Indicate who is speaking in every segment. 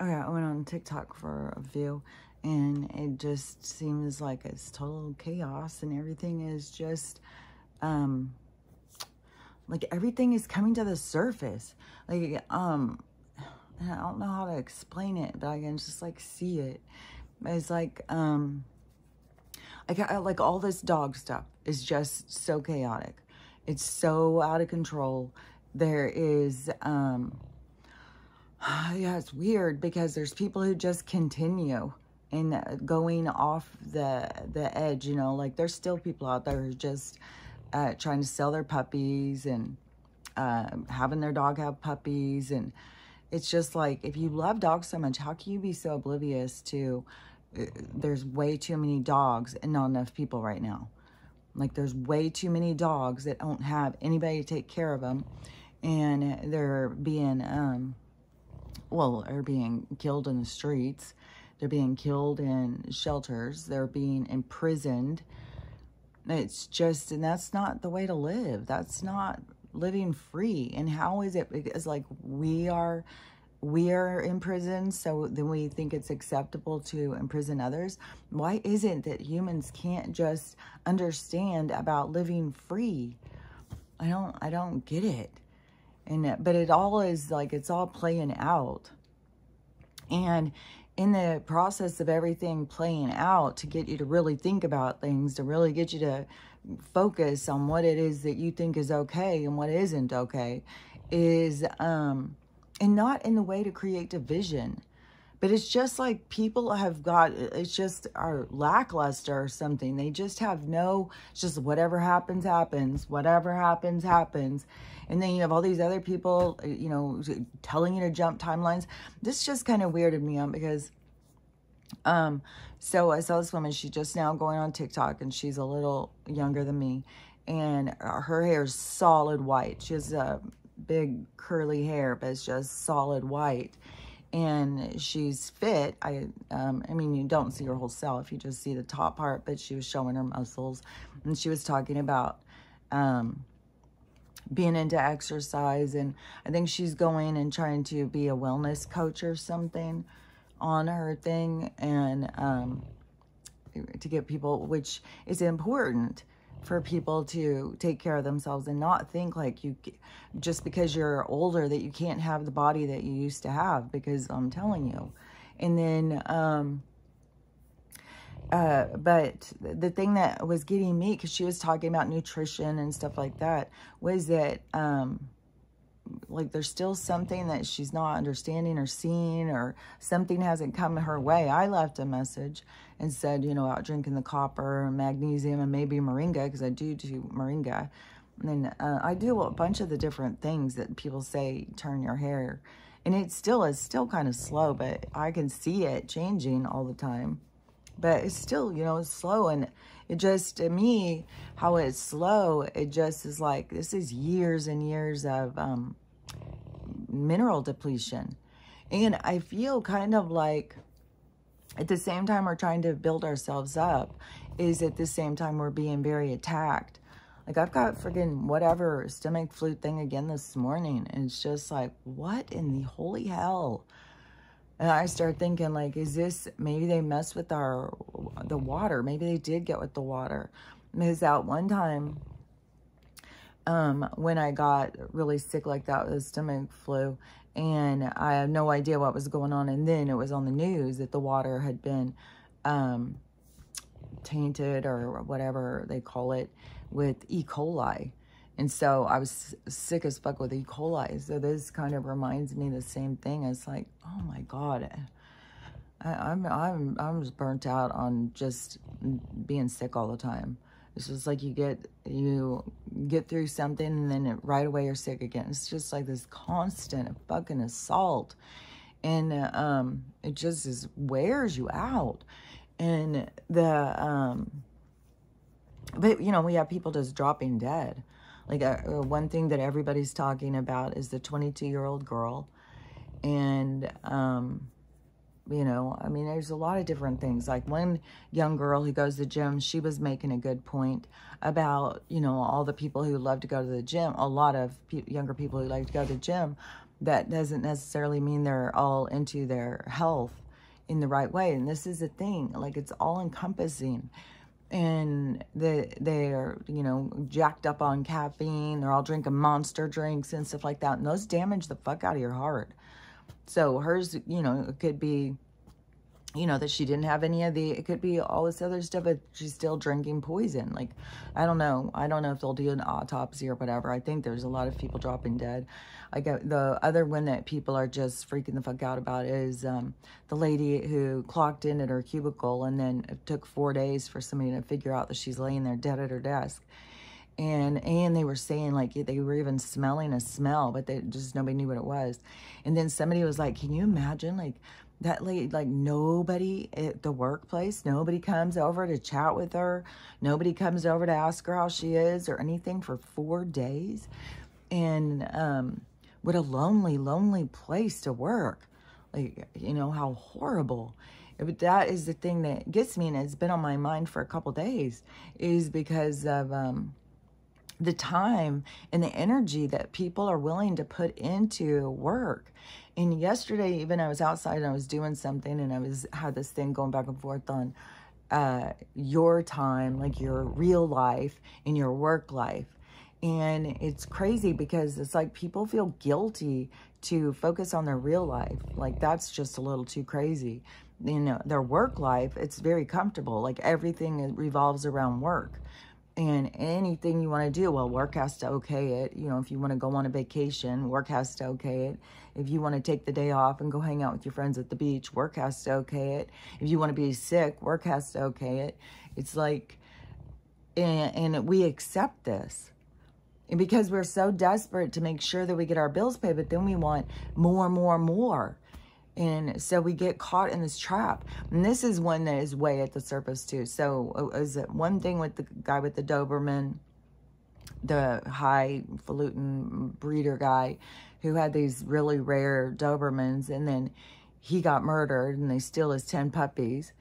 Speaker 1: Okay, I went on TikTok for a view, and it just seems like it's total chaos, and everything is just, like everything is coming to the surface. Like, and I don't know how to explain it, but I can just like see it. It's like, like all this dog stuff is just so chaotic. It's so out of control. There is, yeah, it's weird because there's people who just continue and going off the edge, you know, like there's still people out there who just trying to sell their puppies and having their dog have puppies. And it's just like, if you love dogs so much, how can you be so oblivious to there's way too many dogs and not enough people right now? Like there's way too many dogs that don't have anybody to take care of them, and they're being are being killed in the streets. They're being killed in shelters. They're being imprisoned. It's just, and that's not the way to live. That's not living free. And how is it? Because like we are in prison, so then we think it's acceptable to imprison others. Why is it that humans can't just understand about living free? I don't get it. And but it all is like, it's all playing out. And in the process of everything playing out, to get you to really think about things, to really get you to focus on what it is that you think is okay and what isn't okay, is and not in the way to create division, but it's just like people have got, it's just are lackluster or something. They just have no, it's just whatever happens, happens. Whatever happens, happens. And then you have all these other people, you know, telling you to jump timelines. This just kind of weirded me out because, so I saw this woman, she's just now going on TikTok, and she's a little younger than me. And her hair is solid white. She has a big curly hair, but it's just solid white. And she's fit. I mean, you don't see her whole self, you just see the top part, but she was showing her muscles, and she was talking about being into exercise, and I think she's going and trying to be a wellness coach or something on her thing, and to get people, which is important for people to take care of themselves and not think like you, just because you're older, that you can't have the body that you used to have, because I'm telling you. And then, but the thing that was getting me, because she was talking about nutrition and stuff like that, was that, like there's still something that she's not understanding or seeing, or something hasn't come her way. I left a message and said, you know, about drinking the copper and magnesium and maybe moringa, because I do moringa. And then I do a bunch of the different things that people say turn your hair. And it's still kind of slow, but I can see it changing all the time. But it's still, you know, it's slow. And it just, to me, how it's slow, it just is like, this is years and years of mineral depletion. And I feel kind of like, at the same time we're trying to build ourselves up, is at the same time we're being very attacked. Like I've got friggin' whatever stomach flu thing again this morning. And it's just like, what in the holy hell? And I start thinking, like, is this, maybe they messed with the water. Maybe they did get with the water. Because that one time, when I got really sick like that with stomach flu, and I had no idea what was going on, and then it was on the news that the water had been tainted, or whatever they call it, with E. coli. And so I was sick as fuck with E. coli. So this kind of reminds me the same thing. It's like, oh my God, I'm just burnt out on just being sick all the time. It's just like you get through something, and then right away you're sick again. It's just like this constant fucking assault, and it just wears you out. And but you know, we have people just dropping dead. Like one thing that everybody's talking about is the 22-year-old girl. And, you know, I mean, there's a lot of different things. Like one young girl who goes to the gym, she was making a good point about, you know, all the people who love to go to the gym. A lot of younger people who like to go to the gym. that doesn't necessarily mean they're all into their health in the right way. And this is a thing, like it's all encompassing. And they're, you know, jacked up on caffeine. They're all drinking Monster drinks and stuff like that. And those damage the fuck out of your heart. So hers, you know, it could be, you know, that she didn't have any of the, it could be all this other stuff, but she's still drinking poison. Like, I don't know. I don't know if they'll do an autopsy or whatever. I think there's a lot of people dropping dead. I got the other one that people are just freaking the fuck out about is the lady who clocked in at her cubicle, and then it took 4 days for somebody to figure out that she's laying there dead at her desk. And they were saying, like, they were even smelling a smell, but they just, nobody knew what it was. And then somebody was like, can you imagine, like, that lady, like, nobody at the workplace, nobody comes over to chat with her, nobody comes over to ask her how she is or anything for 4 days. And what a lonely, lonely place to work. Like, you know, how horrible. But that is the thing that gets me, and it's been on my mind for a couple days, is because of the time and the energy that people are willing to put into work. And yesterday, even I was outside and I was doing something, and I had this thing going back and forth on your time, like your real life and your work life. And it's crazy because it's like people feel guilty to focus on their real life. Like, that's just a little too crazy. You know, their work life, it's very comfortable. Like, everything revolves around work. And anything you want to do, well, work has to okay it. You know, if you want to go on a vacation, work has to okay it. If you want to take the day off and go hang out with your friends at the beach, work has to okay it. If you want to be sick, work has to okay it. It's like, and we accept this. And because we're so desperate to make sure that we get our bills paid, but then we want more, more, more. And so we get caught in this trap. And this is one that is way at the surface too. So is it one thing with the guy with the Doberman, the highfalutin breeder guy who had these really rare Dobermans, and then he got murdered and they steal his 10 puppies.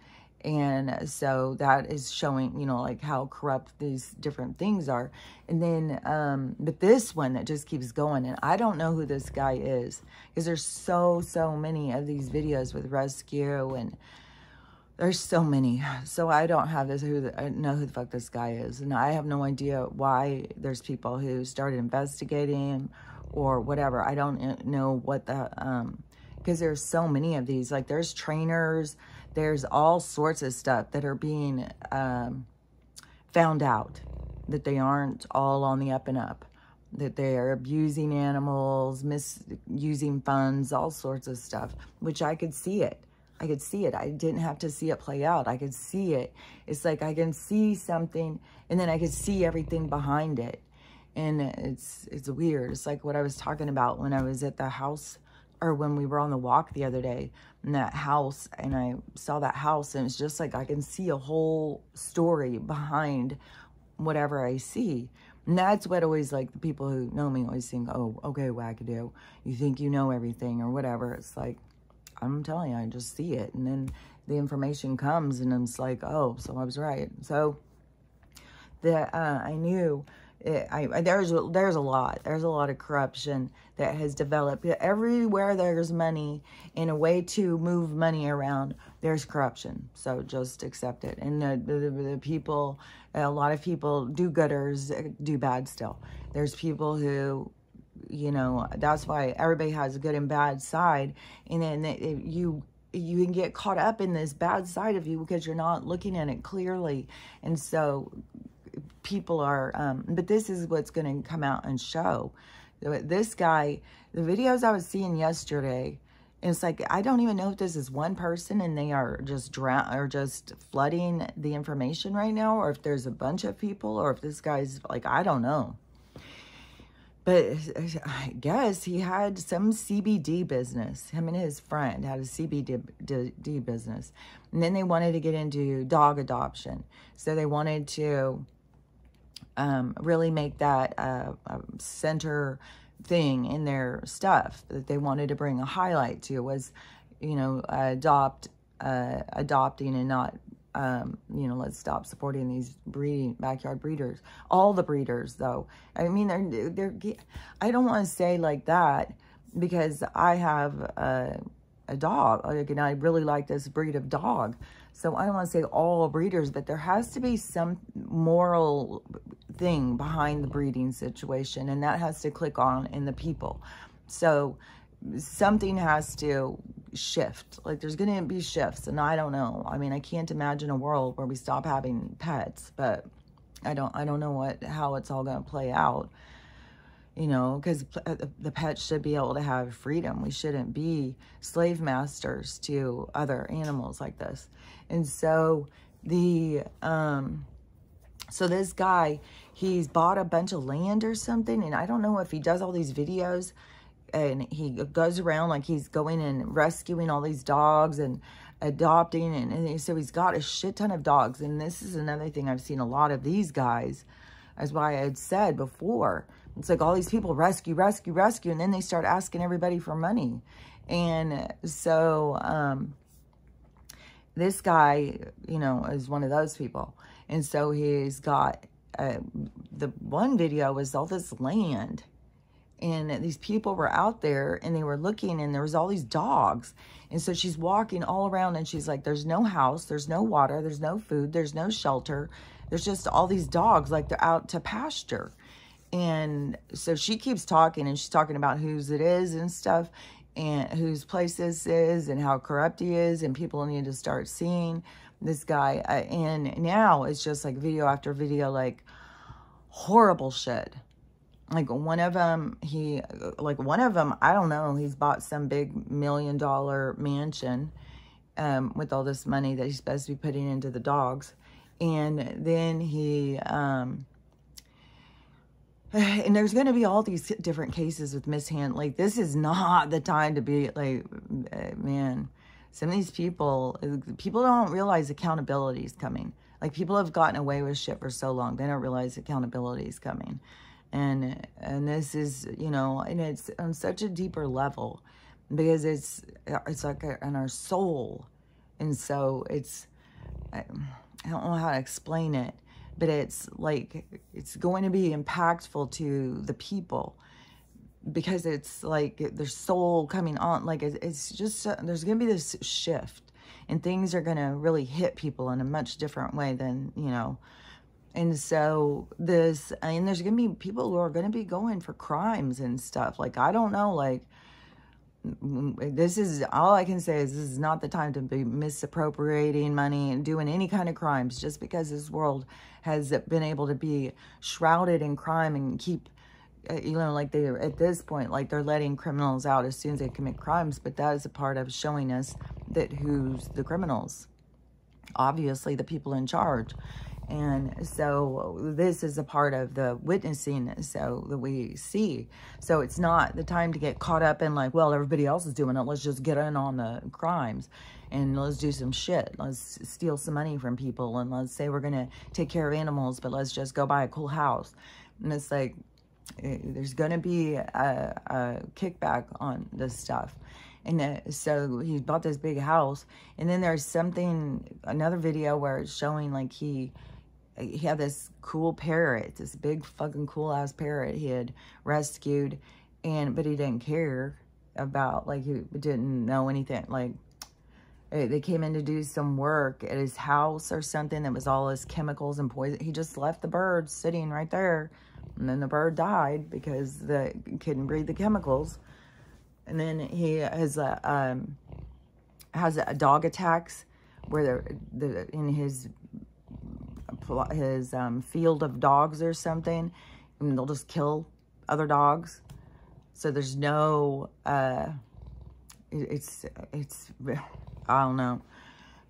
Speaker 1: And so that is showing, you know, like how corrupt these different things are. And then, but this one that just keeps going, and I don't know who this guy is, because there's so many of these videos with rescue, and there's so many. So I don't have this, I know who the fuck this guy is. And I have no idea why there's people who started investigating him or whatever. I don't know what the, because there's so many of these, like there's trainers, there's all sorts of stuff that are being found out, that they aren't all on the up and up, that they are abusing animals, misusing funds, all sorts of stuff, which I could see it. I could see it. I didn't have to see it play out. I could see it. It's like I can see something, and then I could see everything behind it. And it's weird. It's like what I was talking about when I was at the house, or when we were on the walk the other day, in that house, and I saw that house, and it's just like I can see a whole story behind whatever I see. And that's what always, like, the people who know me always think, oh, okay, wackadoo, you think you know everything or whatever. It's like, I'm telling you, I just see it. And then the information comes, and it's like, oh, so I was right. So I knew there's a lot of corruption that has developed everywhere. There's money, and a way to move money around, there's corruption. So just accept it. And the people, a lot of people, do-gooders do bad still. There's people who, you know, that's why everybody has a good and bad side. And then you can get caught up in this bad side of you because you're not looking at it clearly. And so people are, but this is what's going to come out and show. This guy, the videos I was seeing yesterday, it's like, I don't even know if this is one person and they are just just flooding the information right now, or if there's a bunch of people, or if this guy's like, I don't know. But I guess he had some CBD business. Him and his friend had a CBD business. And then they wanted to get into dog adoption. So they wanted to really make that a center thing in their stuff that they wanted to bring a highlight to, was, you know, adopting and not, you know, let's stop supporting these backyard breeders. All the breeders, though. I mean, they're I don't want to say like that, because I have a dog, like, and I really like this breed of dog. So I don't want to say all breeders, but there has to be some moral thing behind the breeding situation, and that has to click on in the people. So something has to shift. Like, there's going to be shifts, and I don't know. I mean, I can't imagine a world where we stop having pets, but I don't know how it's all going to play out. You know, because the pets should be able to have freedom. We shouldn't be slave masters to other animals like this. And so so this guy, he's bought a bunch of land or something, and I don't know if he does all these videos, and he goes around like he's going and rescuing all these dogs and adopting, and so he's got a shit ton of dogs. And this is another thing I've seen a lot of these guys, as why I had said before. It's like all these people rescue, and then they start asking everybody for money. And so this guy, you know, is one of those people. And so he's got, the one video was all this land. And these people were out there, and they were looking, and there was all these dogs. And so she's walking all around, and she's like, there's no house, there's no water, there's no food, there's no shelter. There's just all these dogs, like they're out to pasture. And so she keeps talking, and she's talking about whose it is and stuff, and whose place this is, and how corrupt he is, and people need to start seeing this guy. And now it's just like video after video, like horrible shit. Like one of them, I don't know, he's bought some big $1 million mansion with all this money that he's supposed to be putting into the dogs. And then he, and there's going to be all these different cases with mishandling. Like, this is not the time to be like, man, some of these people don't realize accountability is coming. Like, people have gotten away with shit for so long. They don't realize accountability is coming. And this is, you know, and it's on such a deeper level, because it's like in our soul. And so it's, I don't know how to explain it, but it's like, it's going to be impactful to the people, because it's like their soul coming on. Like, it's just, there's going to be this shift, and things are going to really hit people in a much different way than, you know. And so there's going to be people who are going to be going for crimes and stuff. Like, I don't know, like, this is, all I can say is this is not the time to be misappropriating money and doing any kind of crimes, just because this world has been able to be shrouded in crime and keep, you know, like they're at this point, like they're letting criminals out as soon as they commit crimes. But that is a part of showing us that who's the criminals. Obviously, the people in charge. And so this is a part of the witnessing, so that we see. So it's not the time to get caught up in like, well, everybody else is doing it, let's just get in on the crimes and let's do some shit. Let's steal some money from people, and let's say we're going to take care of animals, but let's just go buy a cool house. And it's like, there's going to be a kickback on this stuff. And so he bought this big house, and then there's another video where it's showing like he had this cool parrot, this big fucking cool ass parrot he had rescued, but he didn't care about, like, he didn't know anything. Like, they came in to do some work at his house or something that was all his chemicals and poison. He just left the bird sitting right there, and then the bird died because it couldn't breathe the chemicals. And then he has dog attacks where in his field of dogs or something, and they'll just kill other dogs. So there's no, it's I don't know.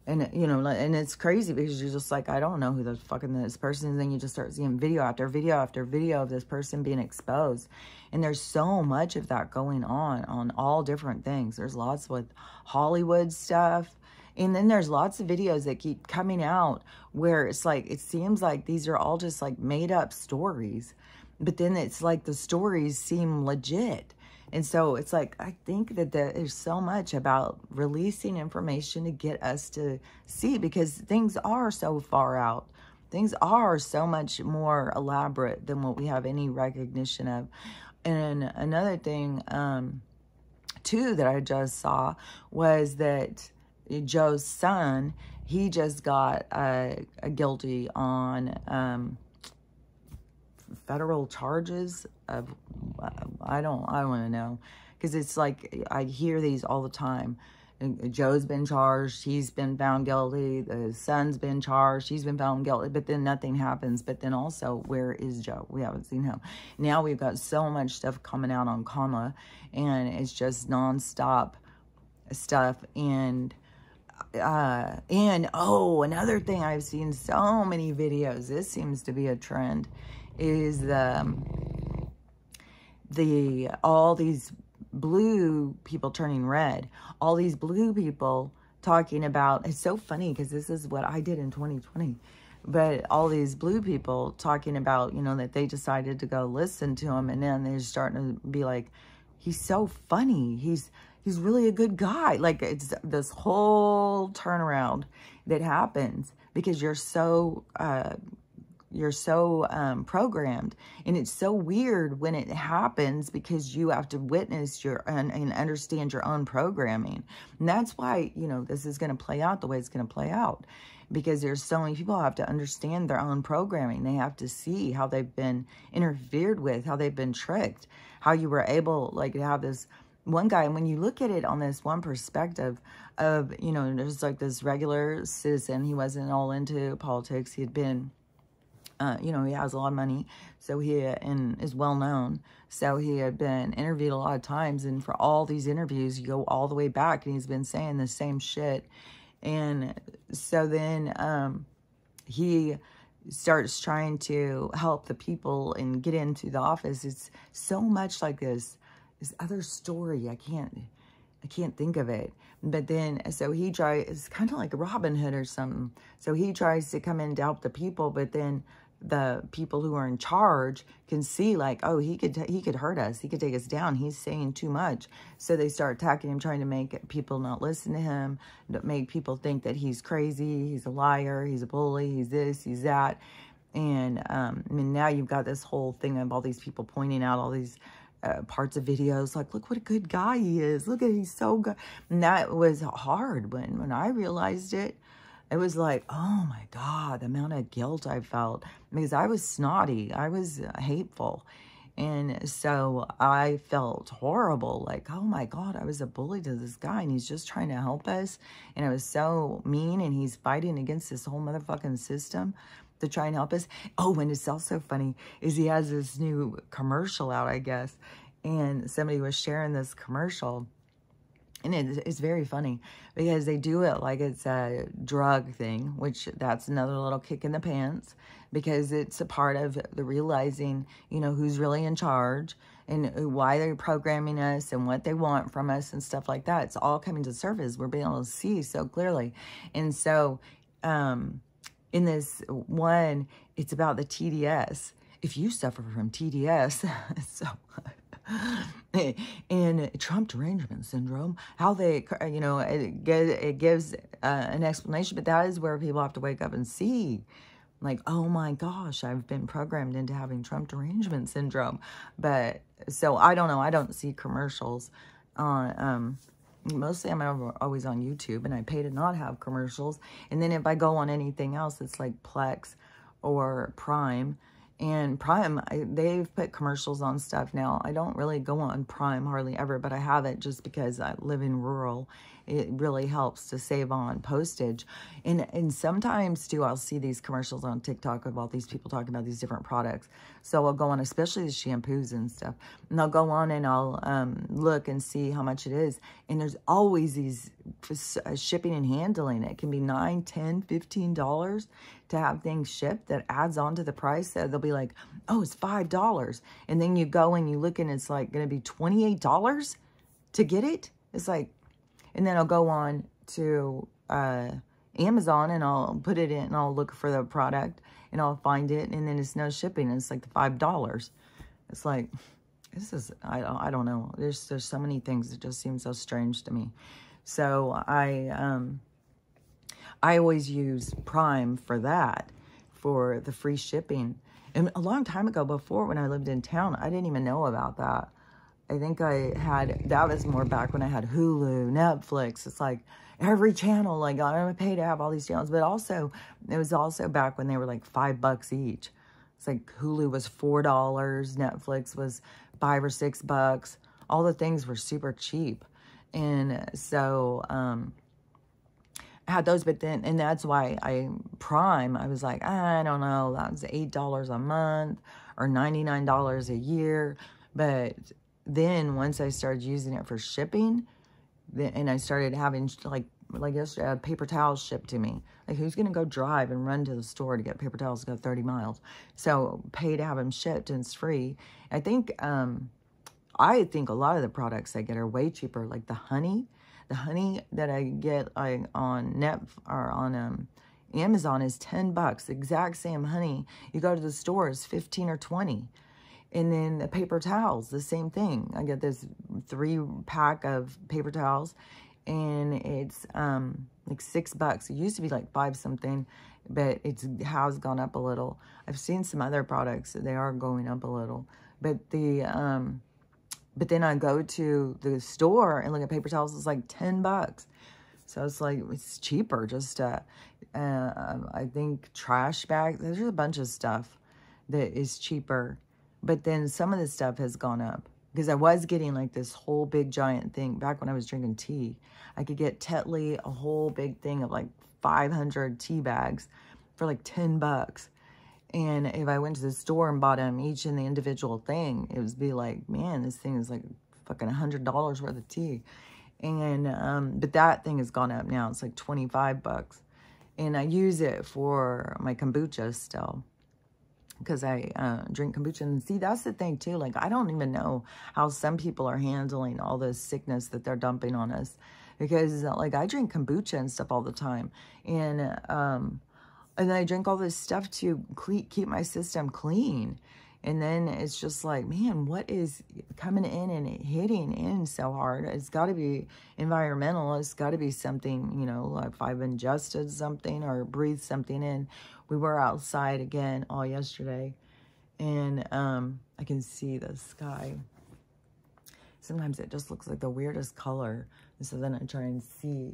Speaker 1: And, you know, and it's crazy because you're just like, I don't know who the fucking this person is. And then you just start seeing video after video after video of this person being exposed. And there's so much of that going on all different things. There's lots with Hollywood stuff. And then there's lots of videos that keep coming out where it's like, it seems like these are all just like made up stories. But then it's like the stories seem legit. And so it's like, I think that there's so much about releasing information to get us to see, because things are so far out. Things are so much more elaborate than what we have any recognition of. And another thing, two that I just saw was that Joe's son, he just got a guilty on federal charges of, I want to know, because it's like, I hear these all the time. And Joe's been charged, he's been found guilty, the son's been charged, he's been found guilty, but then nothing happens. But then also, where is Joe? We haven't seen him. Now we've got so much stuff coming out on Kamala, and it's just nonstop stuff. And oh, another thing, I've seen so many videos, this seems to be a trend, is all these blue people turning red, all these blue people talking about, it's so funny because this is what I did in 2020, but all these blue people talking about, you know, that they decided to go listen to him, and then they're starting to be like, he's so funny, he's really a good guy. Like, it's this whole turnaround that happens because you're so programmed, and it's so weird when it happens because you have to witness and understand your own programming. And that's why, you know, this is going to play out the way it's going to play out, because there's so many people who have to understand their own programming. They have to see how they've been interfered with, how they've been tricked, how you were able, like, to have this one guy. And when you look at it on this one perspective of, you know, there's like this regular citizen, he wasn't all into politics, he had been, you know, he has a lot of money, so and is well known. So he had been interviewed a lot of times, and for all these interviews, you go all the way back, and he's been saying the same shit. And so then he starts trying to help the people and get into the office. It's so much like this other story. I can't think of it. But then, so he tries, it's kind of like Robin Hood or something. So he tries to come in to help the people, but then the people who are in charge can see, like, oh, he could hurt us, he could take us down, he's saying too much. So they start attacking him, trying to make people not listen to him, make people think that he's crazy, he's a liar, he's a bully, he's this, he's that. And I mean, now you've got this whole thing of all these people pointing out all these parts of videos, like, look what a good guy he is, look at, he's so good. And that was hard. When I realized it, it was like, oh my God, the amount of guilt I felt, because I was snotty, I was hateful. And so I felt horrible, like, oh my God, I was a bully to this guy, and he's just trying to help us. And I was so mean, and he's fighting against this whole motherfucking system to try and help us. Oh, and it's also funny is he has this new commercial out, I guess, and somebody was sharing this commercial, and it's very funny because they do it like it's a drug thing, which that's another little kick in the pants, because it's a part of the realizing, you know, who's really in charge and why they're programming us and what they want from us and stuff like that. It's all coming to the surface. We're being able to see so clearly. And so in this one, it's about the TDS. If you suffer from TDS, so and Trump derangement syndrome, how they, you know, it gives an explanation, but that is where people have to wake up and see, like, oh my gosh, I've been programmed into having Trump derangement syndrome. But so I don't know, I don't see commercials on mostly I'm always on YouTube, and I pay to not have commercials. And then if I go on anything else, it's like Plex or Prime. And Prime, they've put commercials on stuff now. I don't really go on Prime hardly ever, but I have it just because I live in rural. It really helps to save on postage. And sometimes, too, I'll see these commercials on TikTok of all these people talking about these different products. So I'll go on, especially the shampoos and stuff. And I'll go on and I'll look and see how much it is. And there's always these shipping and handling. It can be $9, $10, $15 to have things shipped that adds on to the price. So they'll be like, oh, it's $5. And then you go and you look and it's like going to be $28 to get it. It's like, and then I'll go on to Amazon and I'll put it in and I'll look for the product and I'll find it, and then it's no shipping, and it's like $5. It's like, this is, I don't know. There's so many things that just seem so strange to me. So I always use Prime for that, for the free shipping. And a long time ago, before when I lived in town, I didn't even know about that. I think I had, that was more back when I had Hulu, Netflix. It's like every channel, like I'm gonna pay to have all these channels. But also, it was also back when they were like $5 each. It's like Hulu was $4, Netflix was $5 or $6. All the things were super cheap. And so, I had those, but then, and that's why Prime, I was like, I don't know, that was $8 a month or $99 a year. But then once I started using it for shipping, and I started having, like yesterday, I had paper towels shipped to me. Like, who's going to go drive and run to the store to get paper towels to go 30 miles? So pay to have them shipped, and it's free. I think a lot of the products I get are way cheaper, like the honey. The honey that I get on Amazon is $10. The exact same honey. You go to the store, is 15 or 20. And then the paper towels, the same thing. I get this 3-pack of paper towels, and it's like $6. It used to be like 5 something, but it has gone up a little. I've seen some other products that they are going up a little, but but then I go to the store and look at paper towels, it's like $10. So it's like, it's cheaper. Just, I think trash bags, there's a bunch of stuff that is cheaper. But then some of the stuff has gone up. Because I was getting like this whole big giant thing. Back when I was drinking tea, I could get Tetley, a whole big thing of like 500 tea bags for like $10. And if I went to the store and bought them each in the individual thing, it would be like, man, this thing is like fucking $100 worth of tea. And, but that thing has gone up now. It's like $25. And I use it for my kombucha still, because I drink kombucha. And see, that's the thing too. Like, I don't even know how some people are handling all this sickness that they're dumping on us. Because like, I drink kombucha and stuff all the time. And I drink all this stuff to keep my system clean. And then it's just like, man, what is coming in and hitting in so hard? It's got to be environmental. It's got to be something, you know, like if I've ingested something or breathed something in. We were outside again all yesterday, and I can see the sky. Sometimes it just looks like the weirdest color. And so then I try and see,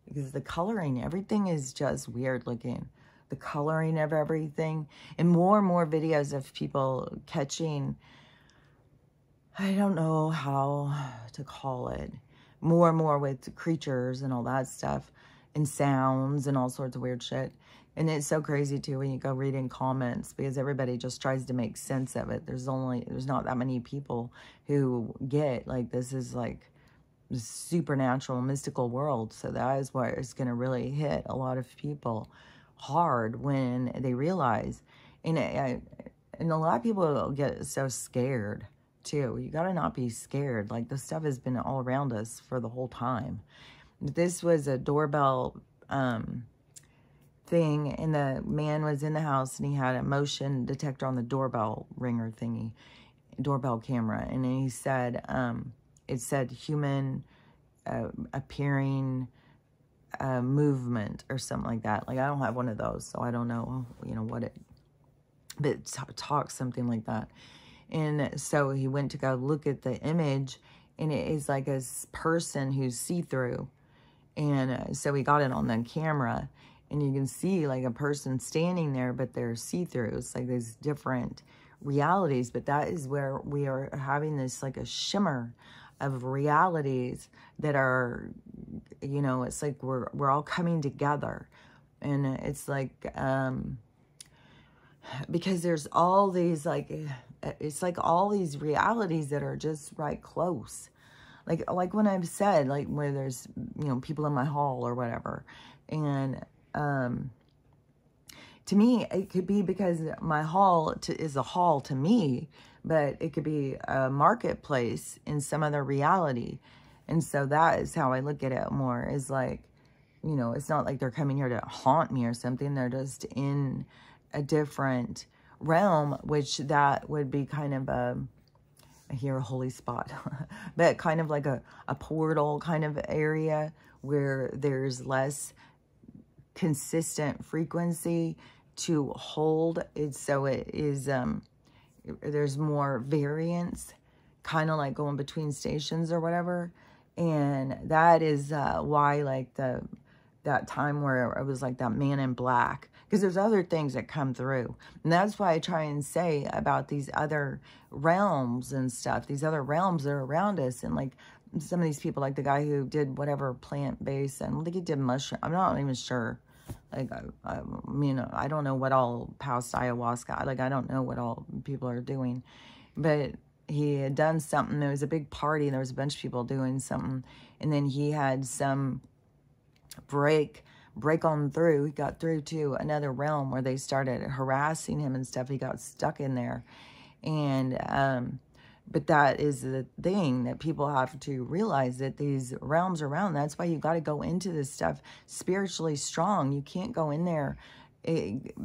Speaker 1: because the coloring, everything is just weird looking. The coloring of everything, and more videos of people catching, I don't know how to call it, more and more with creatures and all that stuff, and sounds and all sorts of weird shit. And it's so crazy too when you go reading comments, because everybody just tries to make sense of it. There's not that many people who get like, this is like the supernatural, mystical world. So that is where it's going to really hit a lot of people hard when they realize. And a lot of people get so scared too. You got to not be scared. Like, this stuff has been all around us for the whole time. This was a doorbell thing, and the man was in the house, and he had a motion detector on the doorbell ringer thingy, doorbell camera, and he said, it said human appearing movement or something like that. Like, I don't have one of those, so I don't know, you know, what it, but it talks something like that. And so he went to go look at the image, and it is like a person who's see-through. And so he got it on the camera, and you can see like a person standing there, but they're see-through. It's like there's different realities, but that is where we are having this like a shimmer of realities that are, you know, it's like we're all coming together. And it's like, because there's all these like, it's like all these realities that are just right close. Like when I've said, like where there's, you know, people in my hall or whatever. And to me, it could be because my hall is a hall to me, but it could be a marketplace in some other reality. And so that is how I look at it more, is like, you know, it's not like they're coming here to haunt me or something. They're just in a different realm, which that would be kind of I hear a holy spot, but kind of like a portal kind of area where there's less consistent frequency to hold it. So it is, there's more variance kind of like going between stations or whatever. And that is why, like, that time where it was like that man in black, because there's other things that come through. And that's why I try and say about these other realms and stuff, these other realms that are around us. And like some of these people, like the guy who did whatever plant-based, and I think he did mushroom, I'm not even sure. Like, I mean, I don't know what all past ayahuasca, like, I don't know what all people are doing, but he had done something. There was a big party, and there was a bunch of people doing something, and then he had some break on through. He got through to another realm where they started harassing him and stuff. He got stuck in there. And but that is the thing that people have to realize, that these realms around, that's why you got to go into this stuff spiritually strong. You can't go in there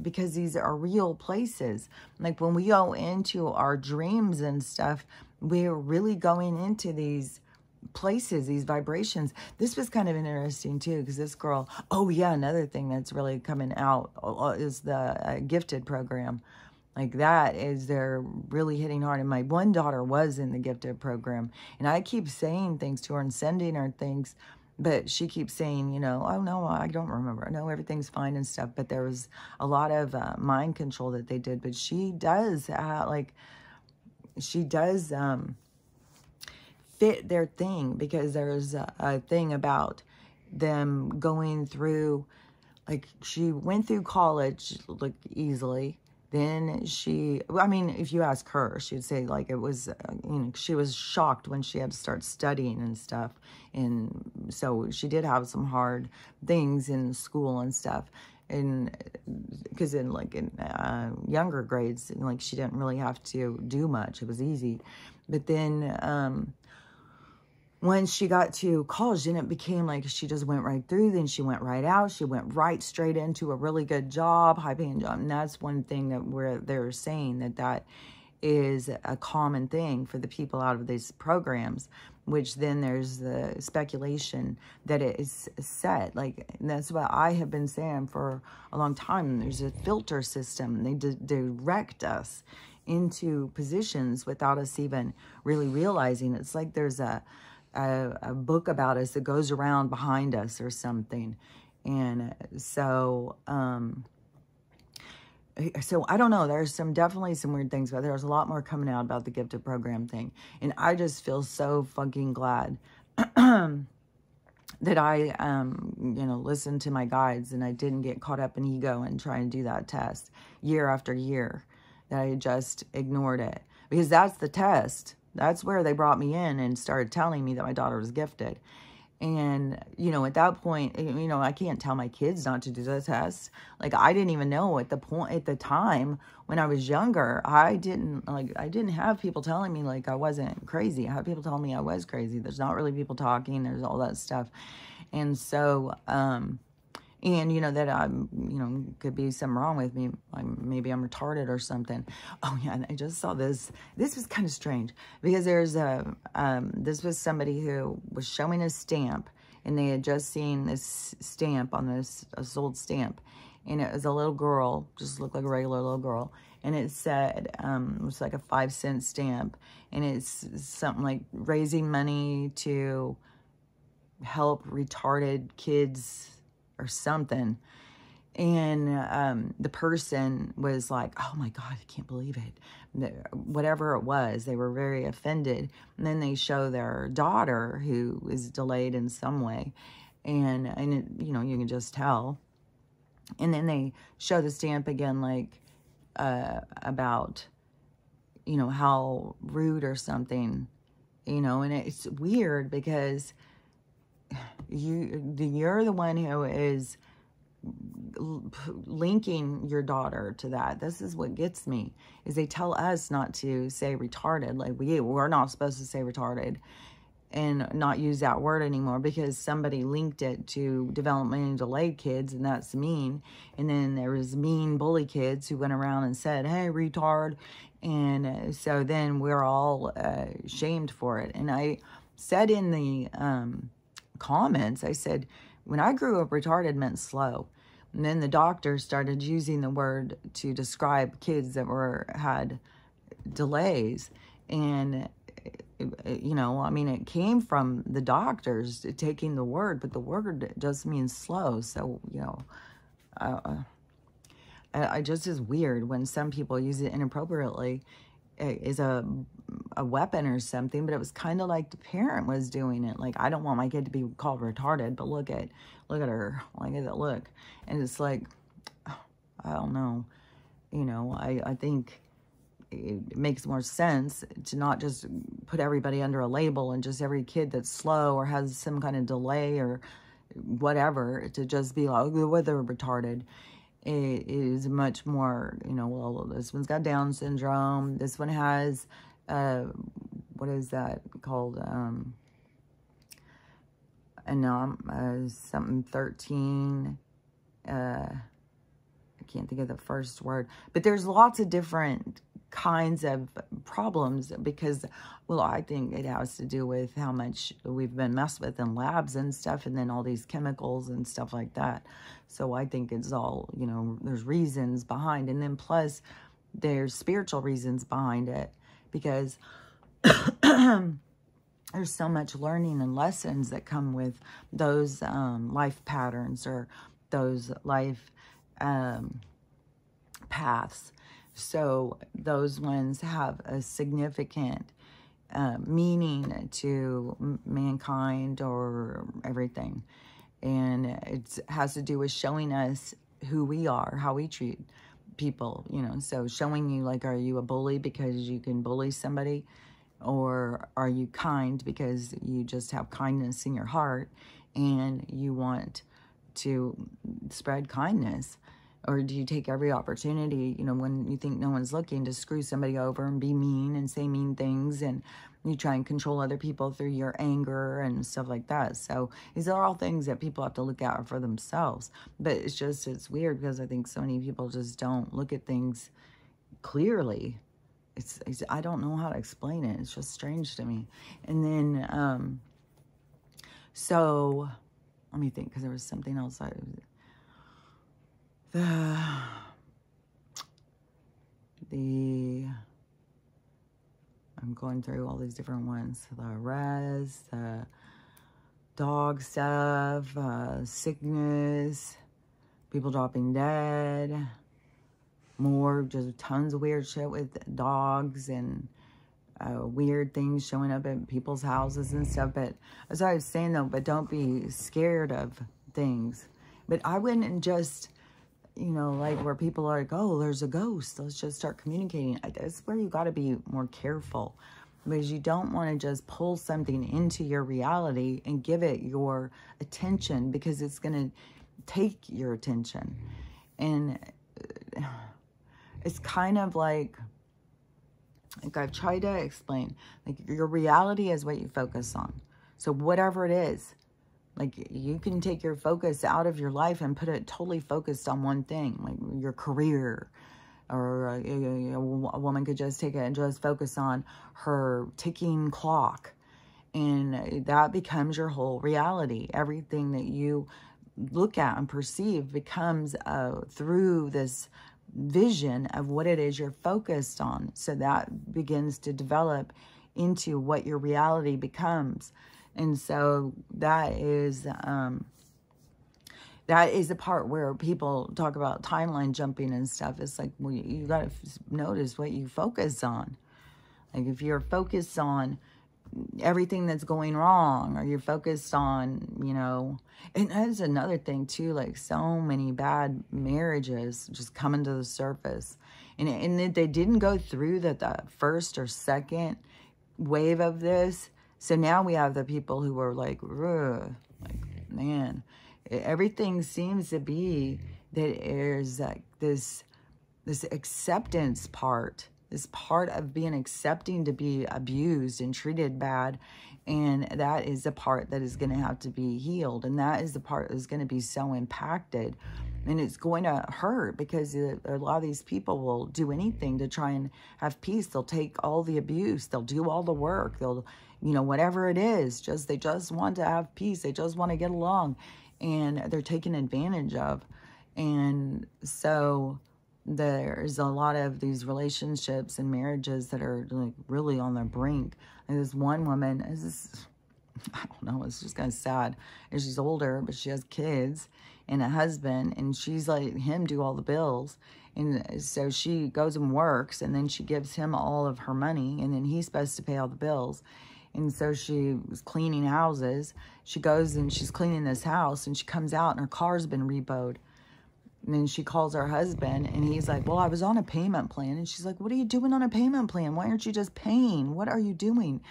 Speaker 1: because these are real places. Like when we go into our dreams and stuff, we're really going into these places, these vibrations. This was kind of interesting too, because this girl, oh yeah, another thing that's really coming out is the gifted program. Like that is, they're really hitting hard. And my one daughter was in the gifted program, and I keep saying things to her and sending her things, but she keeps saying, you know, oh no, I don't remember. No, everything's fine and stuff. But there was a lot of mind control that they did. But she does fit their thing, because there's a thing about them going through, like, she went through college like easily. Then I mean, if you ask her, she'd say like it was, you know, she was shocked when she had to start studying and stuff. And so she did have some hard things in school and stuff. And because in younger grades, like, she didn't really have to do much. It was easy. But then when she got to college, then it became like she just went right through. Then she went right out. She went right straight into a really good job, high-paying job. And that's one thing that they're saying that is a common thing for the people out of these programs, which then there's the speculation that it is set. Like, that's what I have been saying for a long time. There's a filter system. They direct us into positions without us even really realizing. It's like there's a book about us that goes around behind us or something. And so I don't know. There's definitely some weird things, but there's a lot more coming out about the gifted program thing. And I just feel so fucking glad that I, you know, listened to my guides, and I didn't get caught up in ego and try and do that test year after year, that I just ignored it, because that's the test. That's where they brought me in and started telling me that my daughter was gifted. And, you know, at that point, you know, I can't tell my kids not to do the test. Like, I didn't even know at the time when I was younger. I didn't have people telling me like I wasn't crazy. I had people telling me I was crazy. There's not really people talking. There's all that stuff. And so, and, you know, that I'm, you know, could be something wrong with me. Maybe I'm retarded or something. Oh, yeah, and I just saw this. This was kind of strange, because there's this was somebody who was showing a stamp, and they had just seen this stamp on this sold stamp. And it was a little girl, just looked like a regular little girl. And it said, it was like a 5-cent stamp. And it's something like raising money to help retarded kids or something. And the person was like, oh my God, I can't believe it. Whatever it was, they were very offended. And then they show their daughter, who is delayed in some way. And it, you know, you can just tell. And then they show the stamp again, like, about, you know, how rude or something, you know. And it's weird, because you're the one who is linking your daughter to that. This is what gets me, is they tell us not to say retarded. Like, we're not supposed to say retarded and not use that word anymore, because somebody linked it to developmentally delayed kids, and that's mean. And then there was mean bully kids who went around and said, hey, retard. And so then we're all shamed for it. And I said in the comments, I said, when I grew up, retarded meant slow. And then the doctor started using the word to describe kids that had delays. And you know, I mean, it came from the doctors taking the word, but the word just means slow. So, you know, I just is weird when some people use it inappropriately as a weapon or something, but it was kind of like the parent was doing it. Like, I don't want my kid to be called retarded, but look at her, look at that look. And it's like, I don't know, you know, I think it makes more sense to not just put everybody under a label and just every kid that's slow or has some kind of delay or whatever to just be like, oh, they're retarded. It is much more, you know, well, this one's got Down syndrome. This one has, what is that called? Something 13. I can't think of the first word. But there's lots of different kinds of problems because, well, I think it has to do with how much we've been messed with in labs and stuff, and then all these chemicals and stuff like that. So I think it's all, you know, there's reasons behind, and then plus there's spiritual reasons behind it because there's so much learning and lessons that come with those life patterns or those life paths. So those ones have a significant meaning to mankind or everything. And it has to do with showing us who we are, how we treat people, you know. So showing you, like, are you a bully because you can bully somebody? Or are you kind because you just have kindness in your heart and you want to spread kindness? Or do you take every opportunity, you know, when you think no one's looking, to screw somebody over and be mean and say mean things, and you try and control other people through your anger and stuff like that. So these are all things that people have to look at for themselves. But it's just, it's weird because I think so many people just don't look at things clearly. It's I don't know how to explain it. It's just strange to me. And then, so let me think, because there was something else I'm going through all these different ones. The res, the dog stuff, sickness, people dropping dead, more just tons of weird shit with dogs and weird things showing up at people's houses and stuff. But as I was saying though, but don't be scared of things. But I wouldn't just, you know, like where people are like, oh, there's a ghost, let's just start communicating. That's where you got to be more careful, because you don't want to just pull something into your reality and give it your attention, because it's going to take your attention. And it's kind of like I've tried to explain, like, your reality is what you focus on. So whatever it is, like, you can take your focus out of your life and put it totally focused on one thing, like your career. Or a woman could just take it and just focus on her ticking clock. And that becomes your whole reality. Everything that you look at and perceive becomes through this vision of what it is you're focused on. So that begins to develop into what your reality becomes. And so that is the part where people talk about timeline jumping and stuff. It's like, well, you got to notice what you focus on. Like, if you're focused on everything that's going wrong, or you're focused on, you know, and that's another thing too, like, so many bad marriages just coming to the surface. And they didn't go through the first or second wave of this. So now we have the people who are like, man, everything seems to be that there's like this acceptance part, this part of being accepting to be abused and treated bad. And that is the part that is going to have to be healed. And that is the part that is going to be so impacted. And it's going to hurt, because a lot of these people will do anything to try and have peace. They'll take all the abuse. They'll do all the work. They'll, you know, whatever it is, they just want to have peace. They just want to get along. And they're taken advantage of. And so there's a lot of these relationships and marriages that are like really on the brink. And this one woman is this, I don't know, it's just kind of sad. And she's older, but she has kids and a husband, and she's letting him do all the bills. And so she goes and works, and then she gives him all of her money, and then he's supposed to pay all the bills. And so she was cleaning houses. She goes and she's cleaning this house, and she comes out and her car's been repoed. And then she calls her husband, and he's like, well, I was on a payment plan. And she's like, what are you doing on a payment plan? Why aren't you just paying? What are you doing?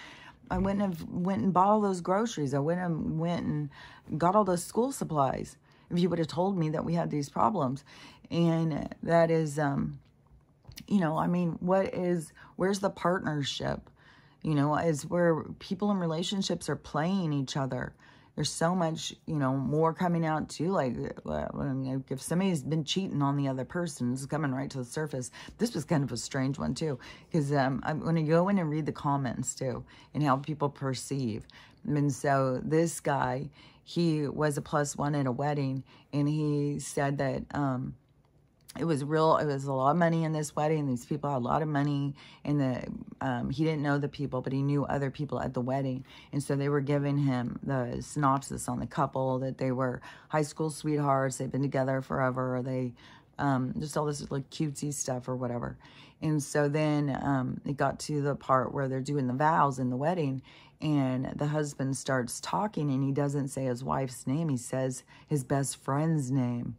Speaker 1: I went and bought all those groceries. I went and got all those school supplies. If you would have told me that we had these problems. And that is, you know, I mean, where's the partnership? You know, is where people in relationships are playing each other. There's so much, you know, more coming out too. Like, if somebody's been cheating on the other person, it's coming right to the surface. This was kind of a strange one too, because I'm going to go in and read the comments too, and how people perceive. And so this guy, he was a +1 at a wedding, and he said that it was a lot of money in this wedding. These people had a lot of money, and he didn't know the people, but he knew other people at the wedding. And so they were giving him the synopsis on the couple, that they were high school sweethearts. They've been together forever. They, just all this like cutesy stuff or whatever. And so then, it got to the part where they're doing the vows in the wedding, and the husband starts talking, and he doesn't say his wife's name. He says his best friend's name.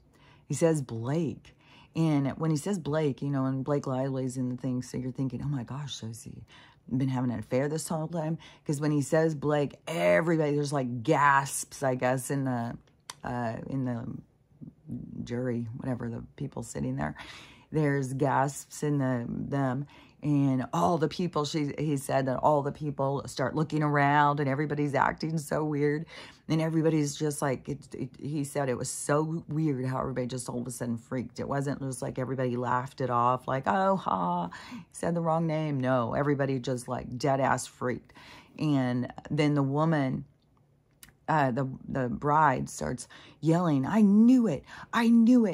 Speaker 1: He says Blake. And when he says Blake, you know, and Blake Lively's in the thing, so you're thinking, oh my gosh, so has he been having an affair this whole time? Because when he says Blake, everybody, there's like gasps, I guess, in the jury, whatever, the people sitting there. There's gasps in them. And all the people, he said that all the people start looking around, and everybody's acting so weird. And everybody's just like, he said it was so weird how everybody just all of a sudden freaked. It wasn't just like everybody laughed it off, like, oh, ha, he said the wrong name. No, everybody just like dead ass freaked. And then the woman, the bride starts yelling, I knew it,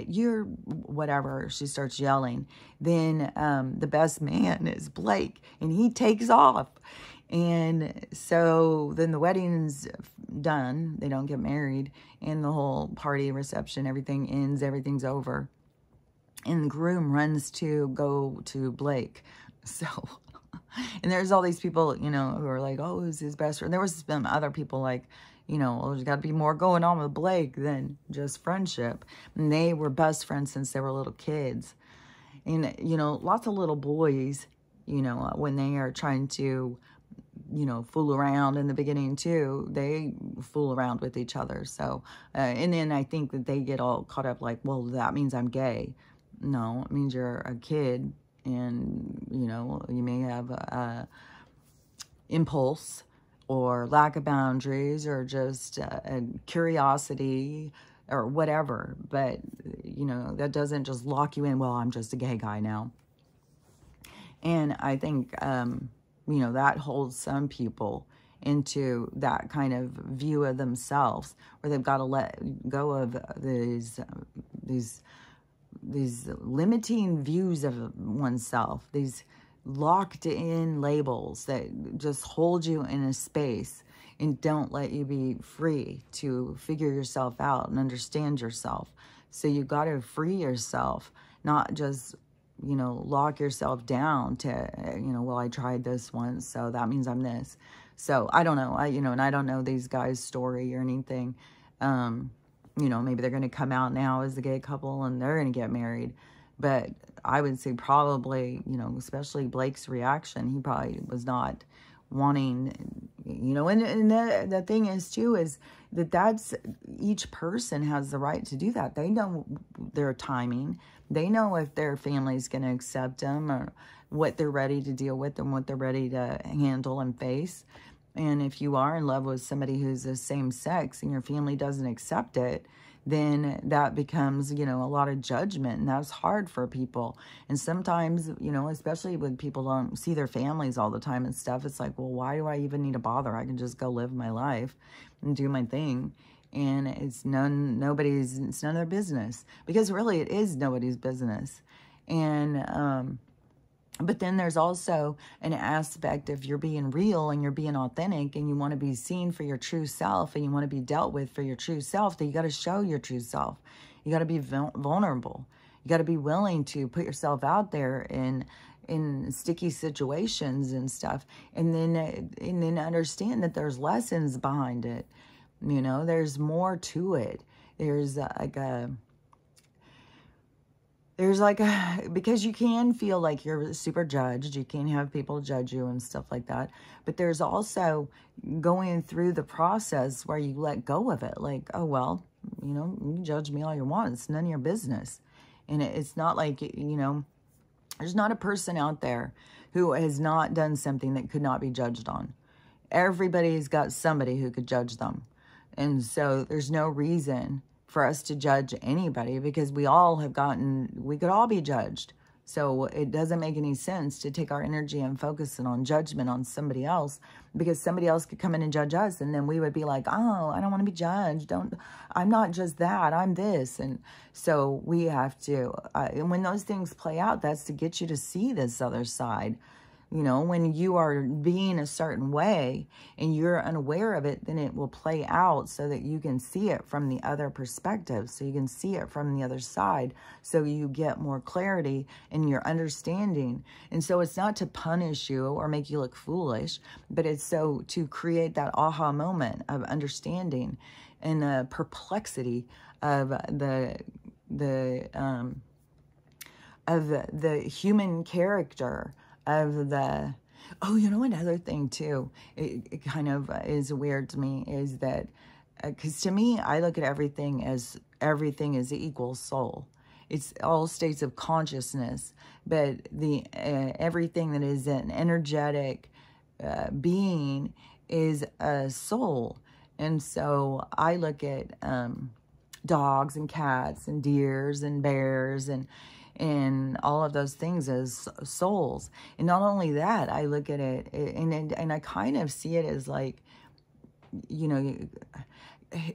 Speaker 1: you're whatever. She starts yelling. Then the best man is Blake, and he takes off. And so then the wedding's done. They don't get married, and the whole party, reception, everything ends, everything's over. And the groom runs to go to Blake. So, and there's all these people, you know, who are like, oh, who's his best friend? There was some other people like, you know, well, there's got to be more going on with Blake than just friendship. And they were best friends since they were little kids. And, you know, lots of little boys, you know, when they are trying to, you know, fool around in the beginning too, they fool around with each other. So, and then I think that they get all caught up like, well, that means I'm gay. No, it means you're a kid, and, you know, you may have a impulse or lack of boundaries, or just a curiosity or whatever. But, you know, that doesn't just lock you in, well, I'm just a gay guy now. And I think, you know, that holds some people into that kind of view of themselves, where they've got to let go of these limiting views of oneself, these locked in labels that just hold you in a space and don't let you be free to figure yourself out and understand yourself. So you got to free yourself, not just, you know, lock yourself down to, you know, well, I tried this once, so that means I'm this. So I don't know. And I don't know these guys' story or anything. You know, maybe they're going to come out now as a gay couple and they're going to get married. But I would say probably, you know, especially Blake's reaction, he probably was not wanting, you know, and the thing is too, is that's each person has the right to do that. They know their timing. They know if their family's going to accept them, or what they're ready to deal with and what they're ready to handle and face. And if you are in love with somebody who's the same sex and your family doesn't accept it, then that becomes, you know, a lot of judgment, and that's hard for people. And sometimes, you know, especially when people don't see their families all the time and stuff, it's like, well, why do I even need to bother? I can just go live my life and do my thing. And it's none of their business, because really it is nobody's business. And, but then there's also an aspect of you're being real and you're being authentic and you want to be seen for your true self and you want to be dealt with for your true self, that you got to show your true self. You got to be vulnerable. You got to be willing to put yourself out there in sticky situations and stuff, and then understand that there's lessons behind it. You know, there's more to it. There's because you can feel like you're super judged. You can have people judge you and stuff like that. But there's also going through the process where you let go of it. Like, oh, well, you know, you can judge me all you want. It's none of your business. And it's not like, you know, there's not a person out there who has not done something that could not be judged on. Everybody's got somebody who could judge them. And so there's no reason for us to judge anybody, because we could all be judged. So it doesn't make any sense to take our energy and focus it on judgment on somebody else, because somebody else could come in and judge us, and then we would be like, oh, I don't want to be judged. I'm not just that, I'm this. And so we have to, and when those things play out, that's to get you to see this other side. You know, when you are being a certain way and you're unaware of it, then it will play out so that you can see it from the other perspective. So you can see it from the other side. So you get more clarity in your understanding. And so it's not to punish you or make you look foolish, but it's so to create that aha moment of understanding and the perplexity of the human character. Oh, you know, another thing too, it kind of is weird to me, is that, because to me, I look at everything as equal soul. It's all states of consciousness, but everything that is an energetic being is a soul. And so I look at dogs and cats and deers and bears and all of those things as souls. And not only that, I look at it and I kind of see it as like, you know,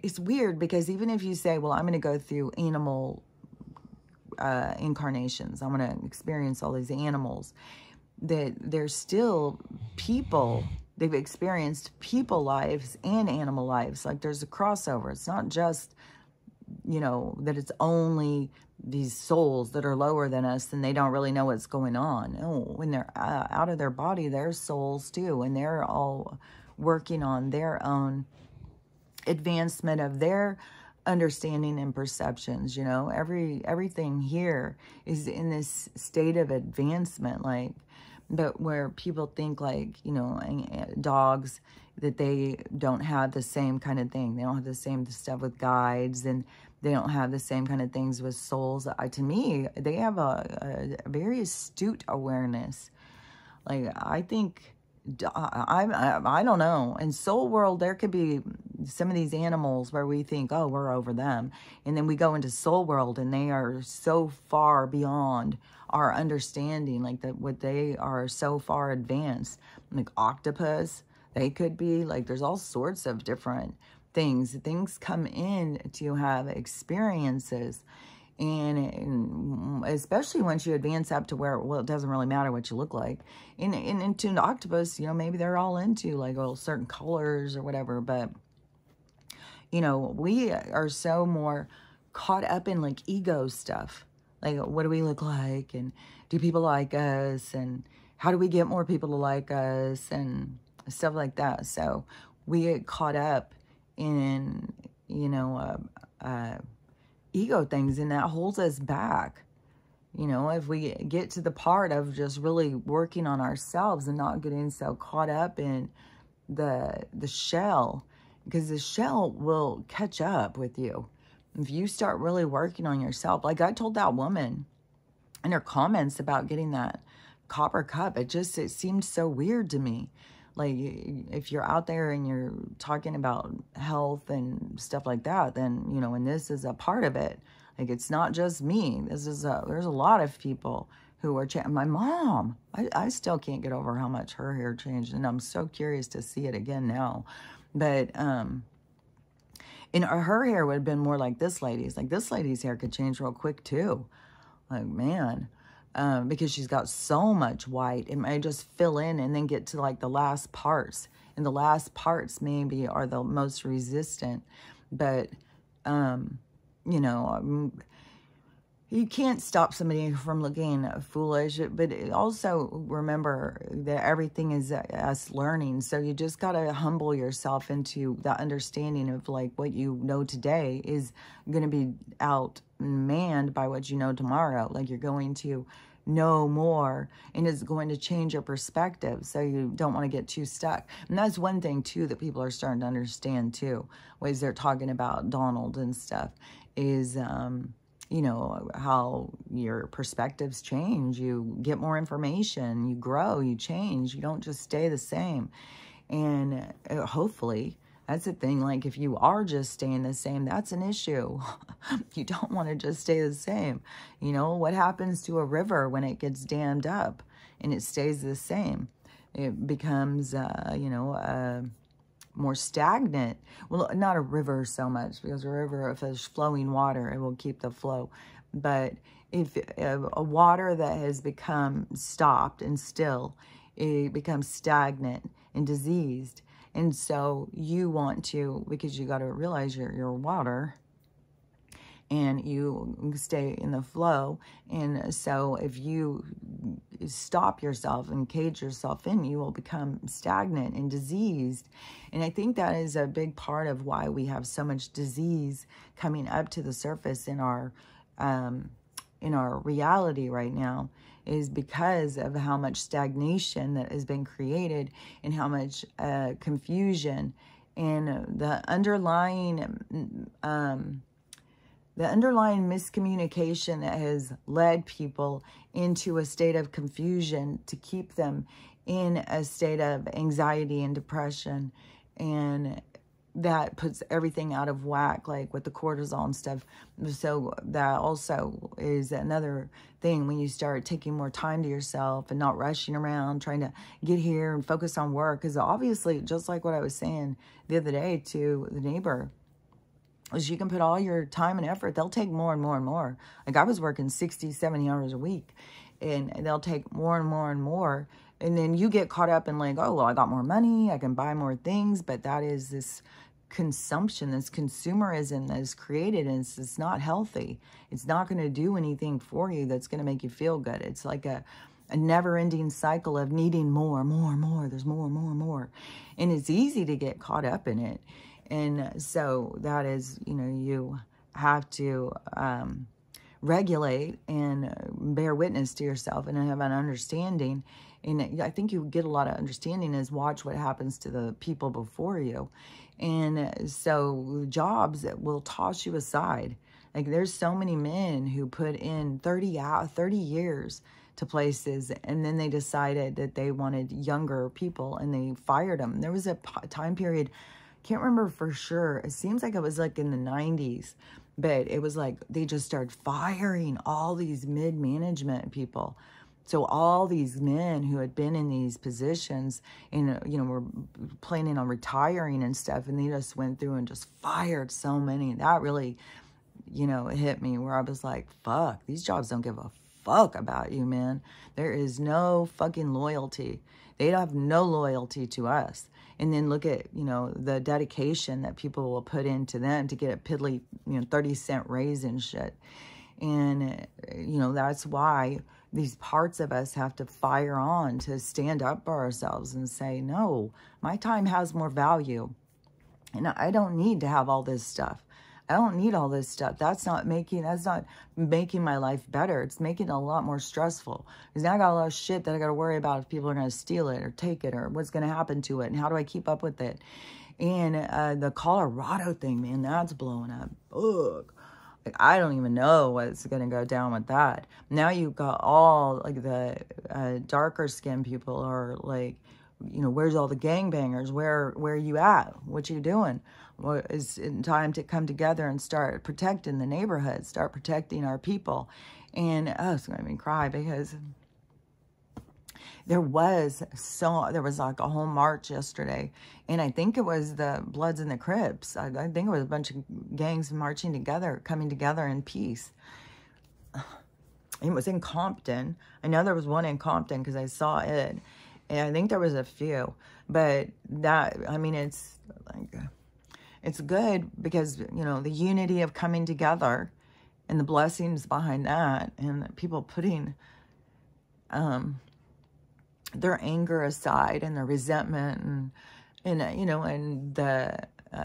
Speaker 1: it's weird, because even if you say, well, I'm going to go through animal incarnations, I'm going to experience all these animals, that there's still people. They've experienced people lives and animal lives. Like, there's a crossover. It's not just, you know, that it's only these souls that are lower than us and they don't really know what's going on. No, when they're out of their body, they're souls too, and they're all working on their own advancement of their understanding and perceptions. You know, everything here is in this state of advancement, like, but where people think, like, you know, dogs, that they don't have the same kind of thing. They don't have the same stuff with guides, and they don't have the same kind of things with souls. To me, they have a very astute awareness. Like, I think, I don't know. In soul world, there could be some of these animals where we think, oh, we're over them. And then we go into soul world and they are so far beyond our understanding, like that what they are so far advanced. Like octopus, they could be, like, there's all sorts of different things. Things come in to have experiences. And especially once you advance up to where, well, it doesn't really matter what you look like. And into an octopus, you know, maybe they're all into, like, well, certain colors or whatever. But, you know, we are so more caught up in, like, ego stuff. Like, what do we look like? And do people like us? And how do we get more people to like us? And stuff like that. So we get caught up in, you know, ego things, and that holds us back. You know, if we get to the part of just really working on ourselves and not getting so caught up in the shell, because the shell will catch up with you if you start really working on yourself. Like I told that woman in her comments about getting that copper cup, it seemed so weird to me. Like, if you're out there and you're talking about health and stuff like that, then, you know, and this is a part of it. Like, it's not just me. There's a lot of people who are my mom. I still can't get over how much her hair changed, and I'm so curious to see it again now. But and her hair would have been more like this lady's. Like, this lady's hair could change real quick too. Like, man. because she's got so much white. It may just fill in and then get to like the last parts. And the last parts maybe are the most resistant. But, you know, you can't stop somebody from looking foolish, but also remember that everything is us learning. So you just got to humble yourself into the understanding of like what you know today is going to be outmanned by what you know tomorrow. Like you're going to know more and it's going to change your perspective. So you don't want to get too stuck. And that's one thing too that people are starting to understand too, ways they're talking about Donald and stuff is, you know, how your perspectives change. You get more information, you grow, you change. You don't just stay the same. And hopefully, that's the thing. Like, if you are just staying the same, that's an issue. You don't want to just stay the same. You know, what happens to a river when it gets dammed up and it stays the same? It becomes, you know, more stagnant. Well, not a river so much, because a river, if there's flowing water, it will keep the flow. But if a water that has become stopped and still, it becomes stagnant and diseased. And so you want to, because you got to realize your water, and you stay in the flow. And so if you stop yourself and cage yourself in, you will become stagnant and diseased. And I think that is a big part of why we have so much disease coming up to the surface in our reality right now, is because of how much stagnation that has been created and how much confusion and the underlying miscommunication that has led people into a state of confusion to keep them in a state of anxiety and depression. And that puts everything out of whack, like with the cortisol and stuff. So that also is another thing when you start taking more time to yourself and not rushing around trying to get here and focus on work. Because obviously, just like what I was saying the other day to the neighbor, is you can put all your time and effort, they'll take more and more and more. Like I was working 60, 70 hours a week, and they'll take more and more and more. And then you get caught up in like, oh, well, I got more money, I can buy more things. But that is this consumption, this consumerism that is created, and it's not healthy. It's not going to do anything for you that's going to make you feel good. It's like a never-ending cycle of needing more. There's more. And it's easy to get caught up in it. And so that is, you know, you have to regulate and bear witness to yourself and have an understanding. And I think you get a lot of understanding is watch what happens to the people before you. And so jobs that will toss you aside. Like there's so many men who put in 30 years to places, and then they decided that they wanted younger people and they fired them. There was a time period, can't remember for sure. It seems like it was like in the 90s, but it was like they just started firing all these mid-management people. So all these men who had been in these positions and, you know, were planning on retiring and stuff, and they just went through and just fired so many. That really, you know, hit me where I was like, fuck, these jobs don't give a fuck about you, man. There is no fucking loyalty. They have no loyalty to us. And then look at, you know, the dedication that people will put into them to get a piddly, you know, 30-cent raise and shit. And, you know, that's why these parts of us have to fire on to stand up for ourselves and say, no, my time has more value. And I don't need to have all this stuff. I don't need all this stuff. That's not making my life better. It's making it a lot more stressful. Because now I got a lot of shit that I got to worry about if people are going to steal it or take it or what's going to happen to it and how do I keep up with it. And the Colorado thing, man, that's blowing up. Ugh. Like, I don't even know what's going to go down with that. Now you've got all, like, the darker skinned people are like, you know, where's all the gangbangers? Where are you at? What you doing? Well, it's time to come together and start protecting the neighborhood, start protecting our people. And it's going to make me cry because there was like a whole march yesterday, and I think it was the Bloods and the Crips. I think it was a bunch of gangs marching together, coming together in peace. It was in Compton. I know there was one in Compton because I saw it. And I think there was a few. But that, I mean, it's like, it's good because, you know, the unity of coming together and the blessings behind that, and people putting their anger aside and their resentment, and you know, and the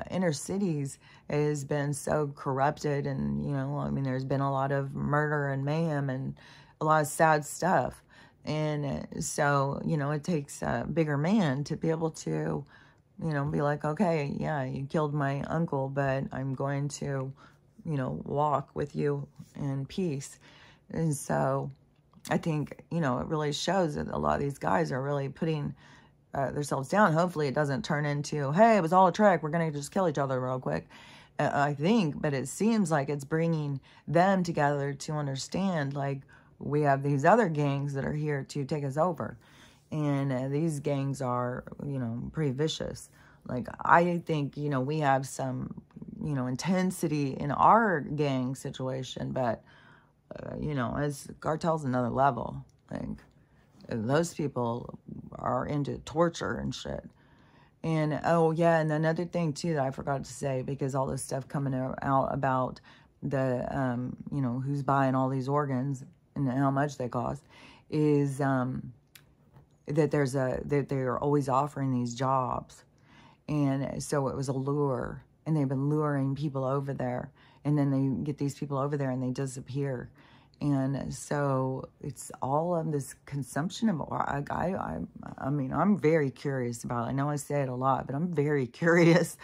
Speaker 1: inner cities has been so corrupted, and, you know, I mean, there's been a lot of murder and mayhem and a lot of sad stuff. And so, you know, it takes a bigger man to be able to, you know, be like, okay, yeah, you killed my uncle, but I'm going to, you know, walk with you in peace. And so I think, you know, it really shows that a lot of these guys are really putting themselves down. Hopefully it doesn't turn into, hey, it was all a trick, we're going to just kill each other real quick. I think, but it seems like it's bringing them together to understand, like, we have these other gangs that are here to take us over. And these gangs are, you know, pretty vicious. Like, I think, you know, we have some, you know, intensity in our gang situation, but, you know, as cartel's another level. Like, those people are into torture and shit. And, oh, yeah, and another thing, too, that I forgot to say, because all this stuff coming out about the, you know, who's buying all these organs and how much they cost, is that that they're always offering these jobs. And so it was a lure, and they've been luring people over there, and then they get these people over there and they disappear. And so it's all of this consumption of, I mean, I'm very curious about it. I know I say it a lot, but I'm very curious.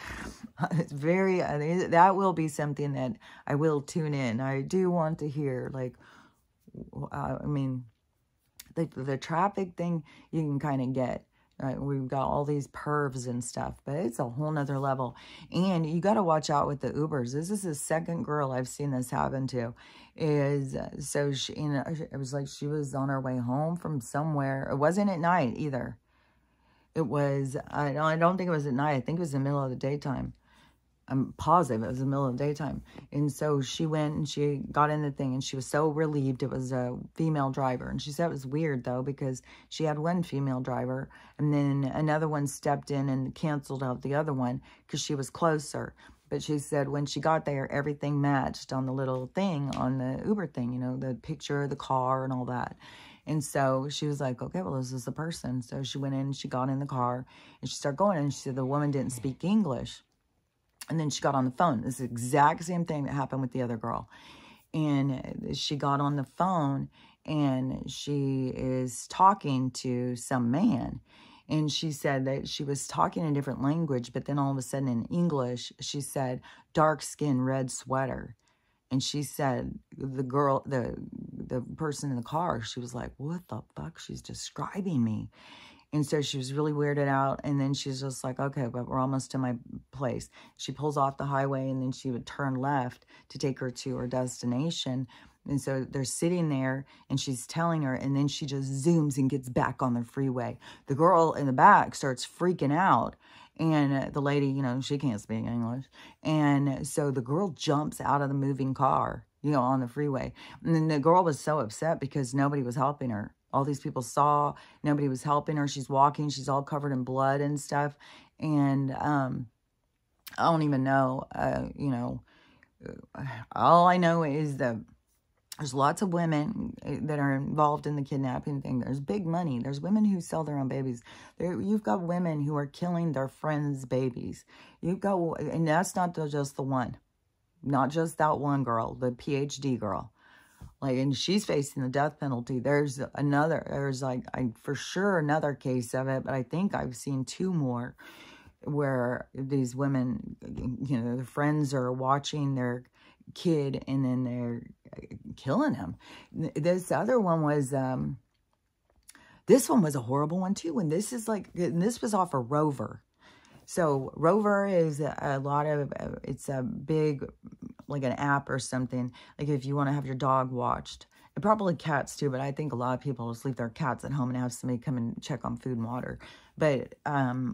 Speaker 1: It's very, that will be something that I will tune in. I do want to hear, like, I mean, the traffic thing you can kind of get. Right? We've got all these pervs and stuff, but it's a whole nother level. And you got to watch out with the Ubers. This is the second girl I've seen this happen to. So she, you know, it was like she was on her way home from somewhere. It wasn't at night either. It was, I don't think it was at night. I think it was in the middle of the daytime. I'm positive it was the middle of the daytime. And so she went and she got in the thing, and she was so relieved it was a female driver. And she said it was weird, though, because she had one female driver, and then another one stepped in and canceled out the other one because she was closer. But she said when she got there, everything matched on the little thing, on the Uber thing, you know, the picture of the car and all that. And so she was like, okay, well, this is the person. So she went in and she got in the car and she started going, and she said the woman didn't speak English. And then she got on the phone. This is the exact same thing that happened with the other girl. And she got on the phone and she is talking to some man. And she said that she was talking a different language, but then all of a sudden in English, she said, dark skin, red sweater. And she said, the girl, the person in the car, she was like, what the fuck? She's describing me. And so she was really weirded out. And then she's just like, okay, but we're almost to my place. She pulls off the highway, and then she would turn left to take her to her destination. And so they're sitting there, and she's telling her, and then she just zooms and gets back on the freeway. The girl in the back starts freaking out. And the lady, you know, she can't speak English. And so the girl jumps out of the moving car, you know, on the freeway. And then the girl was so upset because nobody was helping her. All these people saw, nobody was helping her. She's walking, she's all covered in blood and stuff. And I don't even know, you know, all I know is that there's lots of women that are involved in the kidnapping thing. There's big money. There's women who sell their own babies. You've got women who are killing their friends' babies. You've got, and that's not just the one. Not just that one girl, the PhD girl. Like, and she's facing the death penalty. There's like, for sure another case of it, but I think I've seen two more where these women, you know, their friends are watching their kid and then they're killing him. This other one was, this one was a horrible one too. And this is like, and this was off of Rover. So Rover is a lot of, it's a big, like an app or something. Like if you want to have your dog watched, and probably cats too, but I think a lot of people just leave their cats at home and have somebody come and check on food and water. But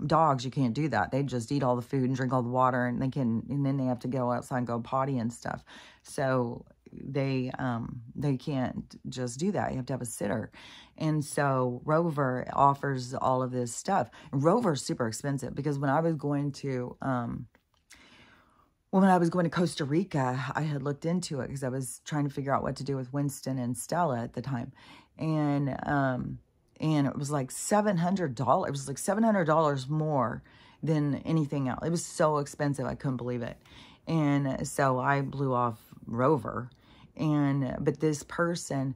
Speaker 1: dogs, you can't do that. They just eat all the food and drink all the water, and then they have to go outside and go potty and stuff. So they can't just do that. You have to have a sitter. And so Rover offers all of this stuff. And Rover's super expensive because when I was going to, Costa Rica, I had looked into it because I was trying to figure out what to do with Winston and Stella at the time. And it was like $700. It was like $700 more than anything else. It was so expensive. I couldn't believe it. And so I blew off Rover. But this person,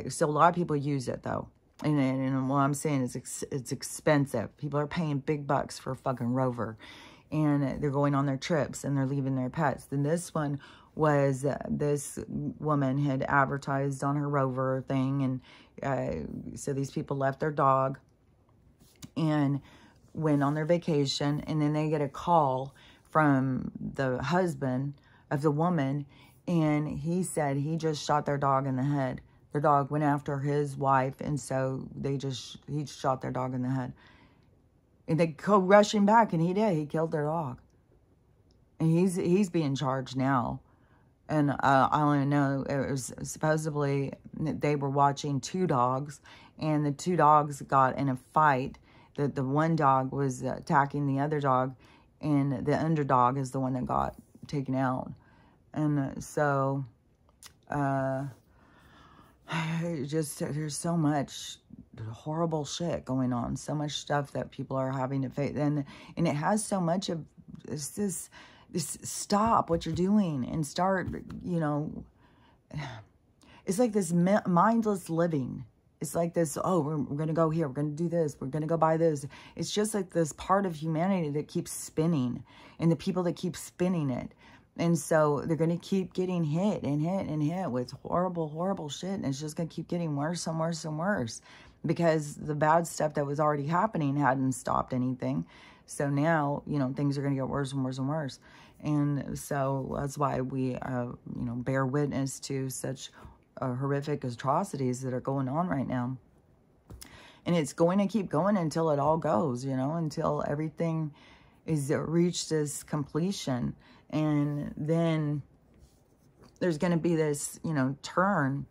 Speaker 1: so a lot of people use it though. And what I'm saying is it's expensive. People are paying big bucks for fucking Rover. And they're going on their trips and they're leaving their pets. Then this one was, this woman had advertised on her Rover thing. And so these people left their dog and went on their vacation. And then they get a call from the husband of the woman. And he said he just shot their dog in the head. Their dog went after his wife. And so he shot their dog in the head. And they go rushing back, and he did. He killed their dog. And he's being charged now. And I only know it was supposedly they were watching two dogs, and the two dogs got in a fight. The one dog was attacking the other dog, and the underdog is the one that got taken out. And so, there's so much horrible shit going on, so much stuff that people are having to face, and it has so much of this stop what you're doing and start, you know, it's like this mindless living. It's like this, oh, we're going to go here, we're going to do this, we're going to go buy this. It's just like this part of humanity that keeps spinning, and the people that keep spinning it. And so they're going to keep getting hit and hit and hit with horrible, horrible shit. And it's just going to keep getting worse and worse and worse because the bad stuff that was already happening hadn't stopped anything. So now, you know, things are going to get worse and worse and worse. And so that's why we, you know, bear witness to such horrific atrocities that are going on right now. And it's going to keep going until it all goes, you know, until everything is reached this completion. And then there's going to be this, you know, turn,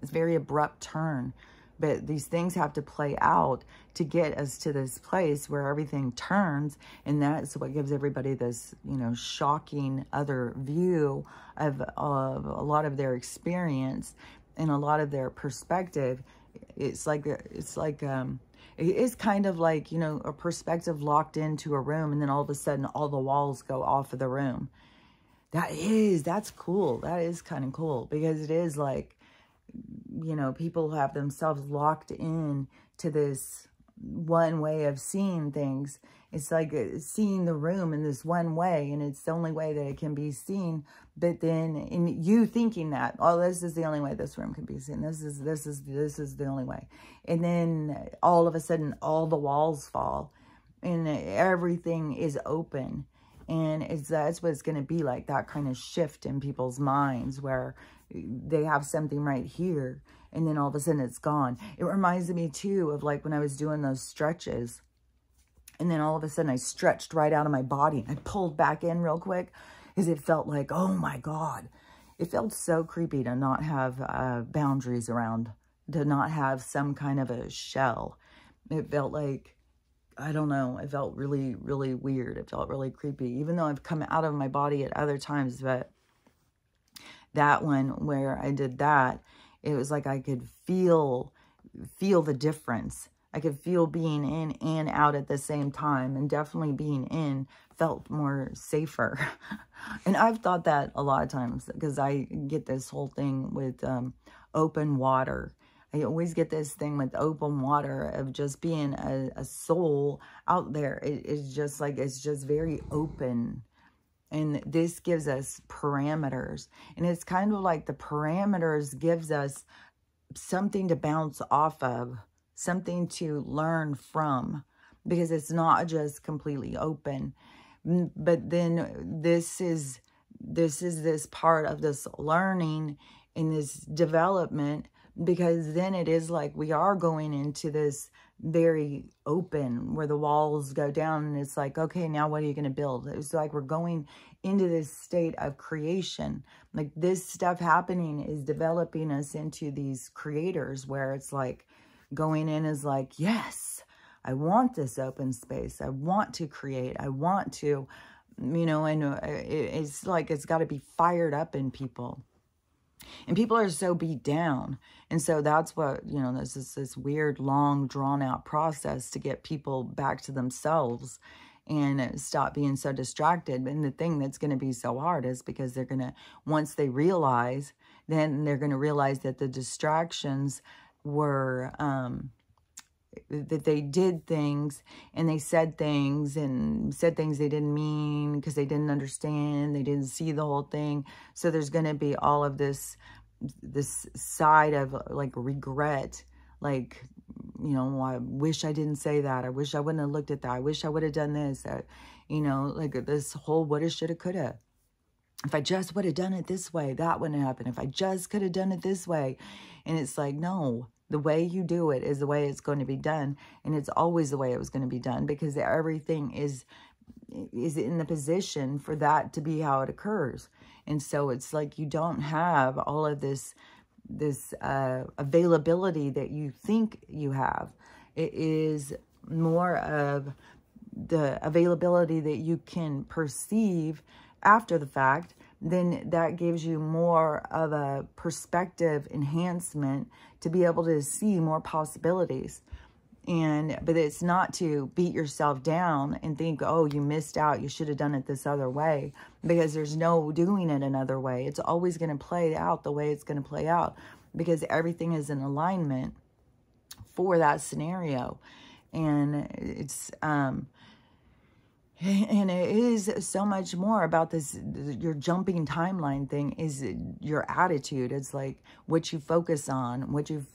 Speaker 1: this very abrupt turn. But these things have to play out to get us to this place where everything turns. And that's what gives everybody this, you know, shocking other view of a lot of their experience and a lot of their perspective. It is kind of like, you know, a perspective locked into a room, and then all of a sudden all the walls go off of the room. That's cool. That is kind of cool, because it is like, you know, people have themselves locked in to this one way of seeing things. It's like seeing the room in this one way, and it's the only way that it can be seen. But then in you thinking that, oh, this is the only way this room can be seen. This is the only way. And then all of a sudden all the walls fall and everything is open. And that's what it's going to be like, that kind of shift in people's minds where they have something right here and then all of a sudden it's gone. It reminds me too of like when I was doing those stretches, and then all of a sudden I stretched right out of my body and I pulled back in real quick because it felt like, oh my God, it felt so creepy to not have boundaries around, to not have some kind of a shell. It felt like, I don't know, it felt really, really weird. It felt really creepy, even though I've come out of my body at other times. But that one where I did that, it was like I could feel the difference. I could feel being in and out at the same time, and definitely being in felt more safer. And I've thought that a lot of times because I get this whole thing with open water. I always get this thing with open water of just being a soul out there. It's just like, it's just very open. And this gives us parameters. And it's kind of like the parameters gives us something to bounce off of, something to learn from, because it's not just completely open. But then this is this part of this learning and this development. because then it is like we are going into this very open where the walls go down and it's like, okay, now what are you going to build? It's like we're going into this state of creation. Like this stuff happening is developing us into these creators where it's like going in is like, yes, I want this open space. I want to create. I want to, you know, and it's like it's got to be fired up in people. And people are so beat down. And so that's what, you know, this is this weird, long, drawn-out process to get people back to themselves and stop being so distracted. And the thing that's going to be so hard is because they're going to, once they realize, then they're going to realize that the distractions were, that they did things and they said things they didn't mean because they didn't understand, they didn't see the whole thing. So there's going to be all of this side of like regret, like, you know, I wish I didn't say that, I wish I wouldn't have looked at that, I wish I would have done this, you know, like this whole woulda, shoulda, coulda. If I just would have done it this way, that wouldn't happen. If I just could have done it this way. And it's like, no, the way you do it is the way it's going to be done. And it's always the way it was going to be done because everything is in the position for that to be how it occurs. And so it's like you don't have all of this availability that you think you have. It is more of the availability that you can perceive after the fact. Then that gives you more of a perspective enhancement to be able to see more possibilities. But it's not to beat yourself down and think, oh, you missed out, you should have done it this other way, because there's no doing it another way. It's always going to play out the way it's going to play out because everything is in alignment for that scenario. And it's, and it is so much more about this, your jumping timeline thing is your attitude. It's like what you focus on, what you've,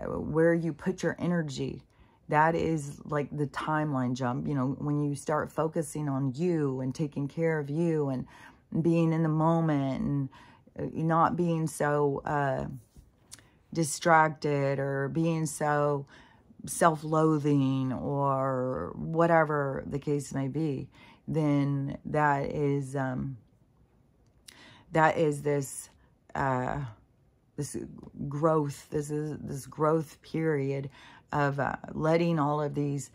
Speaker 1: where you put your energy. That is like the timeline jump. You know, when you start focusing on you and taking care of you and being in the moment and not being so distracted or being so self-loathing or whatever the case may be, then that is this this growth. This is this growth period of letting all of these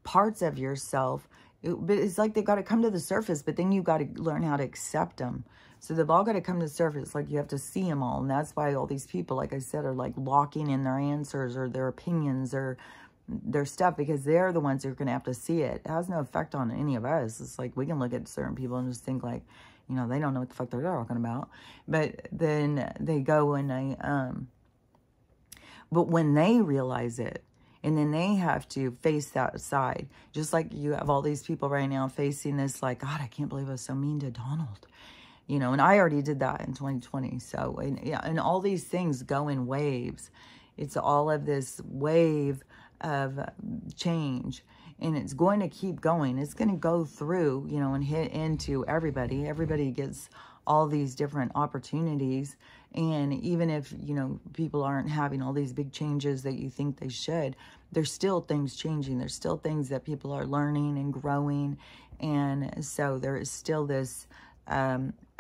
Speaker 1: parts of yourself. But it's like they've got to come to the surface, but then you've got to learn how to accept them. So they've all got to come to the surface. Like you have to see them all. And that's why all these people, like I said, are like locking in their answers or their opinions or their stuff, because they're the ones who are going to have to see it. It has no effect on any of us. It's like we can look at certain people and just think like, you know, they don't know what the fuck they're talking about. But then they go and they, but when they realize it, and then they have to face that side, just like you have all these people right now facing this, like, God, I can't believe I was so mean to Donald. You know, and I already did that in 2020. So, and all these things go in waves. It's all of this wave of change. And it's going to keep going. It's going to go through, you know, and hit into everybody. Everybody gets all these different opportunities. And even if, you know, people aren't having all these big changes that you think they should, there's still things changing. There's still things that people are learning and growing. And so there is still this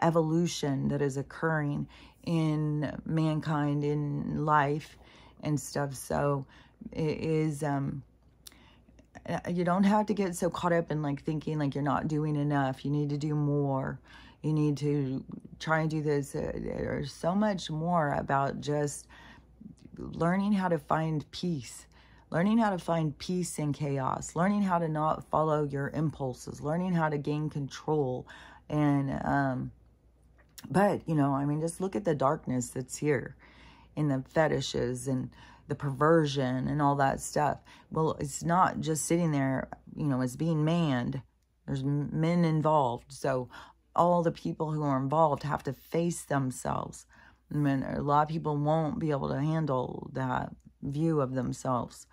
Speaker 1: evolution that is occurring in mankind, in life and stuff. So it is, you don't have to get so caught up in like thinking like you're not doing enough. You need to do more. You need to try and do this. There's so much more about just learning how to find peace, learning how to find peace in chaos, learning how to not follow your impulses, learning how to gain control. And, but, you know, I mean, just look at the darkness that's here in the fetishes and the perversion and all that stuff. Well, it's not just sitting there, you know, it's being manned. There's men involved. So all the people who are involved have to face themselves. I mean, a lot of people won't be able to handle that view of themselves.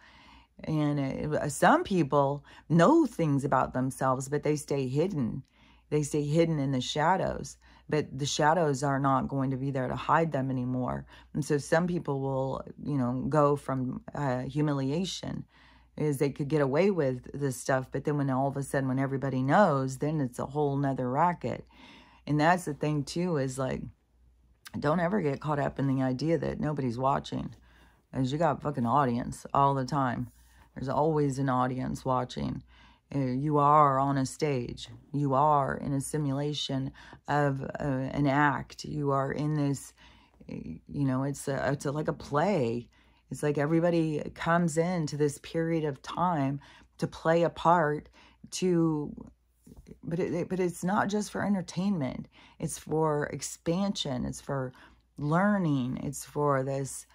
Speaker 1: And some people know things about themselves, but they stay hidden. They stay hidden in the shadows but the shadows are not going to be there to hide them anymore. And so some people will, you know, go from humiliation, is they could get away with this stuff, but then when all of a sudden, when everybody knows, then it's a whole nother racket. And that's the thing too, is like, don't ever get caught up in the idea that nobody's watching. As you got fucking audience all the time. There's always an audience watching. You are on a stage. You are in a simulation of an act. You are in this, you know, it's like a play. It's like everybody comes into this period of time to play a part, but it's not just for entertainment. It's for expansion. It's for learning. It's for this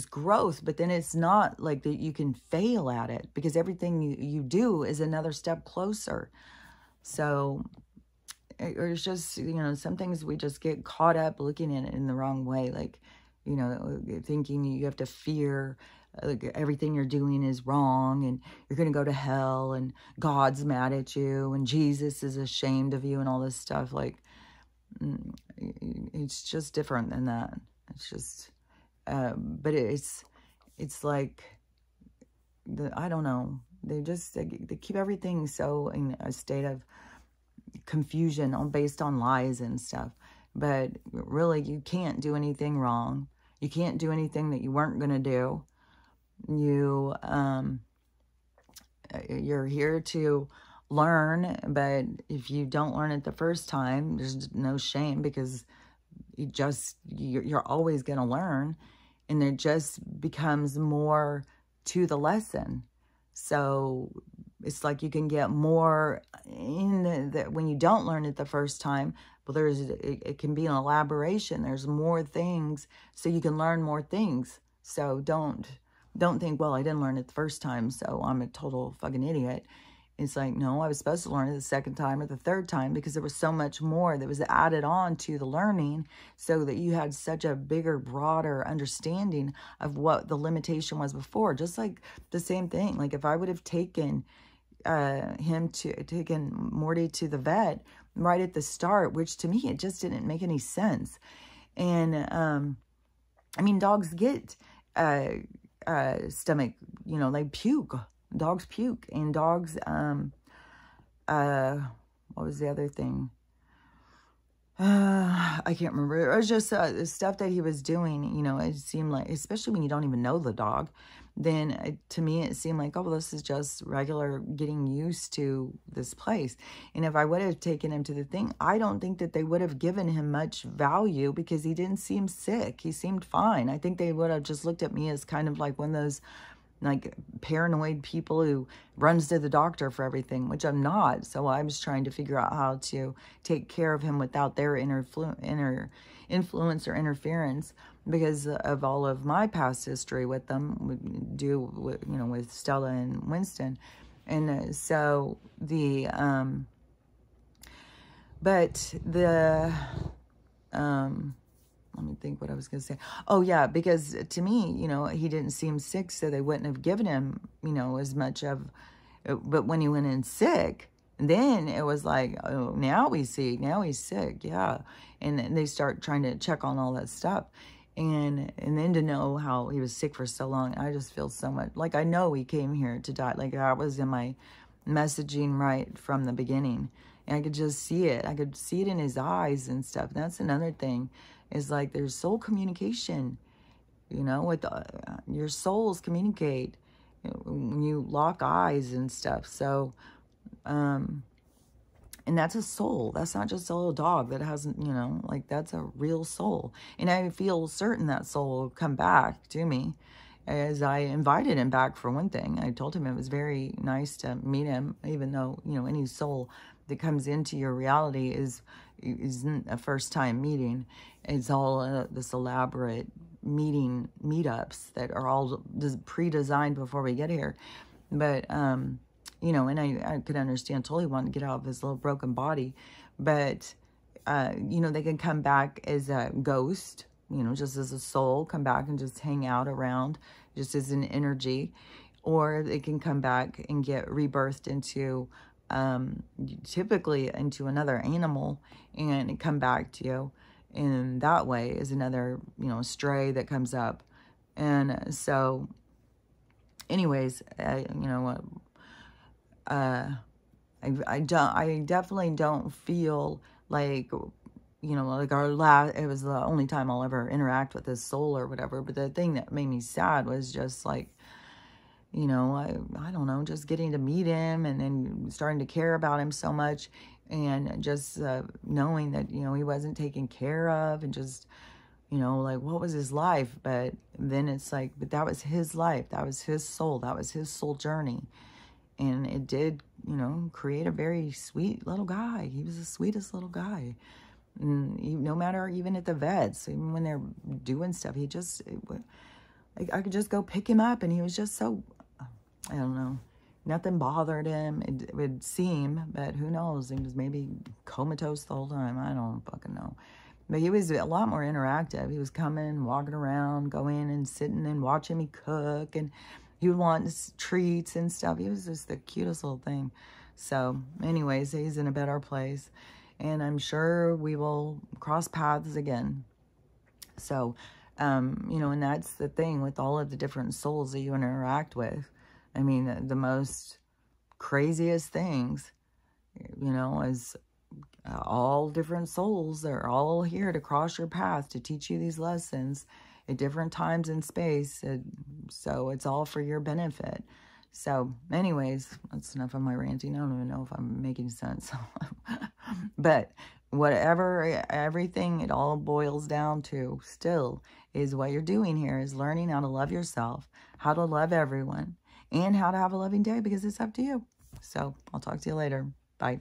Speaker 1: growth. But then it's not like that you can fail at it, because everything you do is another step closer. So it's just, you know, some things we just get caught up looking at it in the wrong way. Like, you know, thinking you have to fear like everything you're doing is wrong and you're going to go to hell and God's mad at you and Jesus is ashamed of you and all this stuff. Like, it's just different than that. It's just, but it's like, I don't know. They keep everything so in a state of confusion based on lies and stuff. But really, you can't do anything wrong. You can't do anything that you weren't going to do. You're here to learn, but if you don't learn it the first time, there's no shame, because you're always going to learn, and it just becomes more to the lesson. So it's like you can get more in when you don't learn it the first time. But it can be an elaboration. There's more things, so you can learn more things. So don't think, well, I didn't learn it the first time, so I'm a total fucking idiot. It's like, no, I was supposed to learn it the second time or the third time, because there was so much more that was added on to the learning, so that you had such a bigger, broader understanding of what the limitation was before. Just like the same thing. Like if I would have taken Morty to the vet right at the start, which to me, it just didn't make any sense. And, I mean, dogs get, stomach, you know, they puke. Dogs puke, and dogs, what was the other thing? I can't remember. It was just the stuff that he was doing, you know, it seemed like, especially when you don't even know the dog, then to me it seemed like, oh, well, this is just regular getting used to this place. And if I would have taken him to the thing, I don't think that they would have given him much value, because he didn't seem sick. He seemed fine. I think they would have just looked at me as kind of like one of those like paranoid people who runs to the doctor for everything, which I'm not. So I was trying to figure out how to take care of him without their influence or interference, because of all of my past history with them, with Stella and Winston. And so let me think what I was going to say. Oh, yeah, because to me, you know, he didn't seem sick, so they wouldn't have given him, you know, as much of, but when he went in sick, then it was like, oh, now we see, now he's sick, yeah. And they start trying to check on all that stuff. And then to know how he was sick for so long, I just feel so much, like I know he came here to die. Like I was in my messaging right from the beginning. And I could just see it. I could see it in his eyes and stuff. That's another thing. Is like there's soul communication, you know, with your souls communicate when you lock eyes and stuff. So, and that's a soul. That's not just a little dog that hasn't, you know, like that's a real soul. And I feel certain that soul will come back to me, as I invited him back for one thing. I told him it was very nice to meet him, even though, you know, any soul that comes into your reality isn't a first time meeting. It's all this elaborate meetups that are all pre-designed before we get here. But, you know, and I could understand totally wanting to get out of his little broken body. But, you know, they can come back as a ghost, you know, just as a soul, come back and just hang out around just as an energy. Or they can come back and get rebirthed into typically into another animal and come back to you. And that way is another, you know, stray that comes up. And so anyways, you know, I definitely don't feel like, you know, like it was the only time I'll ever interact with this soul or whatever. But the thing that made me sad was just like, you know, I don't know, just getting to meet him and then starting to care about him so much, and just knowing that, you know, he wasn't taken care of, and just, you know, like, what was his life? But then it's like, but that was his life. That was his soul. That was his soul journey. And it did, you know, create a very sweet little guy. He was the sweetest little guy. And no matter, even at the vets, even when they're doing stuff, he just, I could just go pick him up, and he was just so, I don't know, nothing bothered him. It would seem, but who knows? He was maybe comatose the whole time. I don't fucking know. But he was a lot more interactive. He was coming, walking around, going and sitting and watching me cook, and he would want treats and stuff. He was just the cutest little thing. So anyways, he's in a better place, and I'm sure we will cross paths again. So, you know, and that's the thing with all of the different souls that you interact with. I mean, the most craziest things, you know, is all different souls. They're all here to cross your path, to teach you these lessons at different times in space. So it's all for your benefit. So anyways, that's enough of my ranting. I don't even know if I'm making sense. But whatever, everything, it all boils down to still is what you're doing here is learning how to love yourself, how to love everyone, and how to have a loving day, because it's up to you. So I'll talk to you later. Bye.